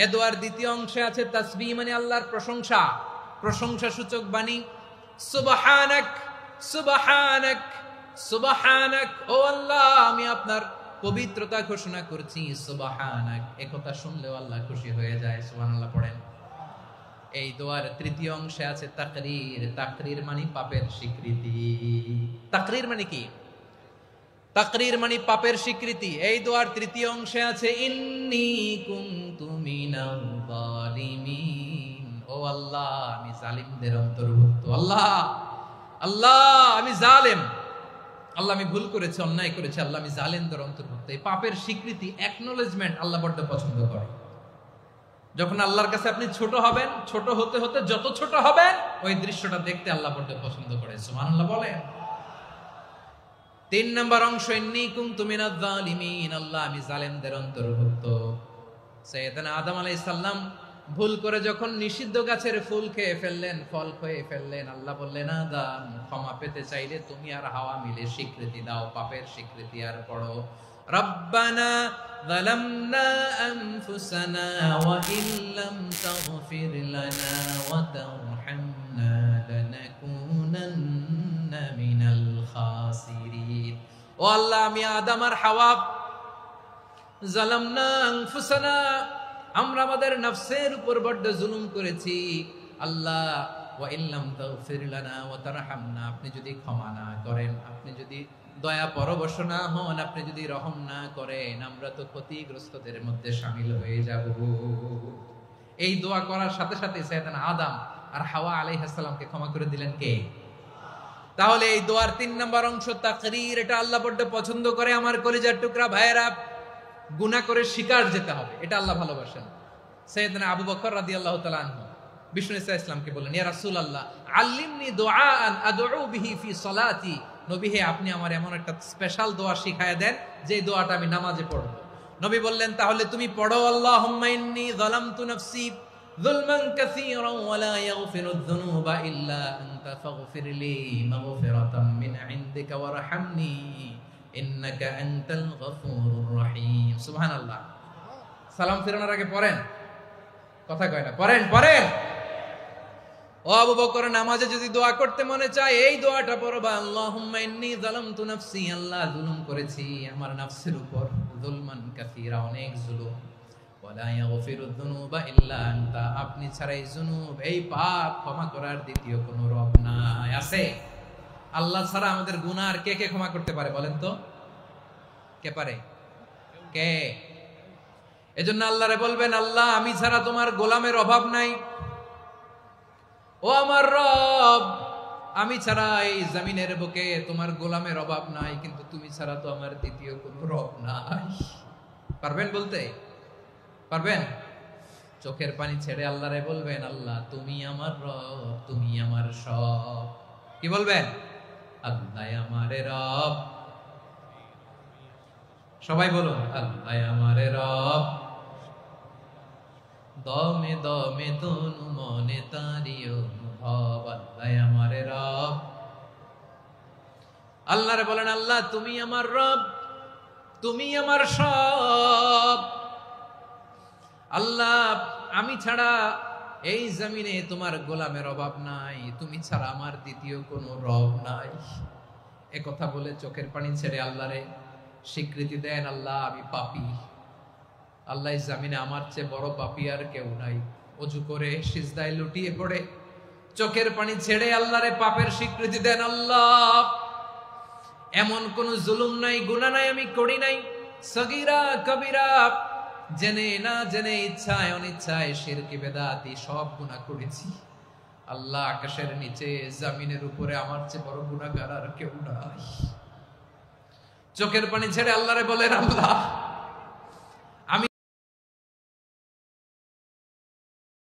এ দোয়ার দ্বিতীয় অংশে আছে তাসবিহ, মানে আল্লাহর প্রশংসা, প্রশংসা সূচক বাণী। সুবহানাক সুবহানাক সুবহানাক, ও আল্লাহ আমি আপনার পবিত্রতা ঘোষণা করছি। সুবহানাক, একথা শুনলেও আল্লাহ খুশি হয়ে যায়। সুবহানাল্লাহ পড়েন। এই দোয়ার তৃতীয় অংশে আছে তাকরীর। তাকরীর মানে পাপের স্বীকৃতি। তাকরীর মানে কি? তাকরীর মানে পাপের স্বীকৃতি। এই দোয়ার তৃতীয় অংশে আছে ইন্নী কুনতু মিনাল যালিমিন। ও আল্লাহ, আমি জালিমদের অন্তর্ভুক্ত। আল্লাহ, আল্লাহ আমি জালেম, আল্লাহ আমি ভুল করেছি, অন্যায় করেছি, আল্লাহ আমি জালেমদের অন্তর্ভুক্ত। এই পাপের স্বীকৃতি, অ্যাকনোলেজমেন্ট আল্লাহ বড্ড পছন্দ করে। যখন আল্লাহর কাছে আপনি ছোট হবেন, ছোট হতে হতে যত ছোট হবেন, ওই দৃশ্যটা দেখতে আল্লাহ বড্ড পছন্দ করে। সুবহানাল্লাহ বলেন। 3 নম্বর অংশ ইন্নী কুনতু মিনাজ জালিমিন, আল্লাহ আমি জালেমদের অন্তর্ভুক্ত। সাইয়েদনা আদম আলাইহিস সালাম ভুল করে যখন নিষিদ্ধ গাছের ফুল খেয়ে ফেললেন, ফল খেয়ে ফেললেন, আল্লাহ বললেন আদম ক্ষমা পেতে চাইলে তুমি আর হাওয়া মিলে স্বীকৃতি দাও, পাপের স্বীকৃতি আর পড়ো রব্বানা যালামনা আনফুসানা ওয়া ইল্লাম তাগফির লানা ওয়া তারহামনা লানাকুনান্না মিনাল খাসিরিন। ও আল্লাহ, আমি আদম আর হাওয়া যালামনা আনফুসানা, আমরা আমাদের নফসের উপর বড্ড জুলুম করেছি। আল্লাহ ওয়া ইল্লাম তাগফির লানা ওয়া তারহামনা, আপনি যদি ক্ষমা না করেন, আপনি যদি দয়া পরবশ না হন, আপনি যদি রহম না করেন, আমরা তো ক্ষতিগ্রস্তদের মধ্যে শামিল হয়ে যাব। এই দোয়া করার সাথে সাথে সাইয়েদনা আদম আর হাওয়া আলাইহিস সালামকে ক্ষমা করে দিলেন কে? তাহলে এই দোয়ার 3 নম্বর অংশ তাকরীর, এটা আল্লাহ বড্ড পছন্দ করে। আমার কলিজার টুকরা ভাইয়েরা, গুনাহ করে শিকার যেতে হবে, এটা আল্লাহ ভালোবাসেন। সাইয়েদনা আবু বকর রাদিয়াল্লাহু তাআলা আনহু বিষ্ণু ইসা ইসলামকে বললেন, ইয়া রাসূলুল্লাহ আল্লিমনি দুআআন আদউ বিহি ফি সালাতি। নবী হে, আপনি আমার এমন একটা স্পেশাল দোয়া শিখায়া দেন যে দোয়াটা আমি নামাজে পড়ব। নবী বললেন, তাহলে তুমি পড়ো আল্লাহুম্মা ইন্নী যালামতু নাফসি যুলমান কাসীরান ওয়া লা ইয়াগফিরুয যুনুবা ইল্লা আনতা ফাগফিরলি মাগফিরাতাম মিন ইনদিকা ওয়ারহামনি ইন্নাকা আনতাল গফুরুর রহিম। সুবহানাল্লাহ। সালাম ফিরানোর আগে পড়েন, কথা কয় না, পড়েন পড়েন। ও আবু বকর, নামাজে যদি দোয়া করতে মনে চায় এই দোয়াটা পড়বা, আল্লাহুম্মা ইন্নী যালামতু নাফসি, আল্লাহ জুলুম করেছি আমার নফসের উপর, যুলমান কাসীরা, অনেক জুলুম, ওয়া লা ইয়াগফিরুয যুনুবা ইল্লা আনতা, আপনি ছাড়া এই জুনুব, এই পাপ ক্ষমা করার দ্বিতীয় কোনো রব নাই। আছে? আল্লাহ ছাড়া আমাদের গুনাহ আর কে কে ক্ষমা করতে পারে বলেন তো? কে পারে? কে? এজন্য আল্লাহরে বলবেন, আল্লাহ আমি ছাড়া তোমার গোলামের অভাব নাই। ও আমার রব, আমি ছাড়া এই জমিনের বুকে তোমার গোলামের অভাব নাই, কিন্তু তুমি ছাড়া তো আমার দ্বিতীয় কোনো রব নাই। পারবেন বলতে? পারবেন? চোখের পানি ছেড়ে আল্লাহরে বলবেন, আল্লাহ তুমি আমার রব, তুমি আমার সব। কি বলবেন? আল্লাহ আমারে রব। সবাই বলুন, আল্লাহ আমারে রব, দমে দমে তনু মনে তারি অনুভব, আল্লাহ আমারে রব। আল্লাহরে বলেন, আল্লাহ তুমি আমার রব, তুমি আমার সব। আল্লাহ আমি ছাড়া এই জমিনে তোমার গোলামের অভাব নাই, তুমি ছাড়া আমার দ্বিতীয় কোনো রব নাই। এ কথা বলে চোখের পানি ছেড়ে আল্লাহরে স্বীকৃতি দেন, আল্লাহ আমি পাপী, আল্লাহ জামিনে আমার চেয়ে বড় পাপী আর কেউ নাই। অজু করে সিজদায় লুটিয়ে পড়ে চোখের পানি ছেড়ে আল্লাহরে পাপের স্বীকৃতি দেন, আল্লাহ এমন কোন জুলুম নাই, গুনাহ নাই আমি করি নাই, সগীরা কবিরা, জেনে না জেনে, ইচ্ছায় অনিচ্ছায়, শিরকি বেদাতি সব গুনাহ করেছি। আল্লাহ আকাশের নিচে জমিনের উপরে আমার চেয়ে বড় গুনাহগার আর কেউ নাই। চোখের পানি ছেড়ে আল্লাহরে বলেন, আল্লাহ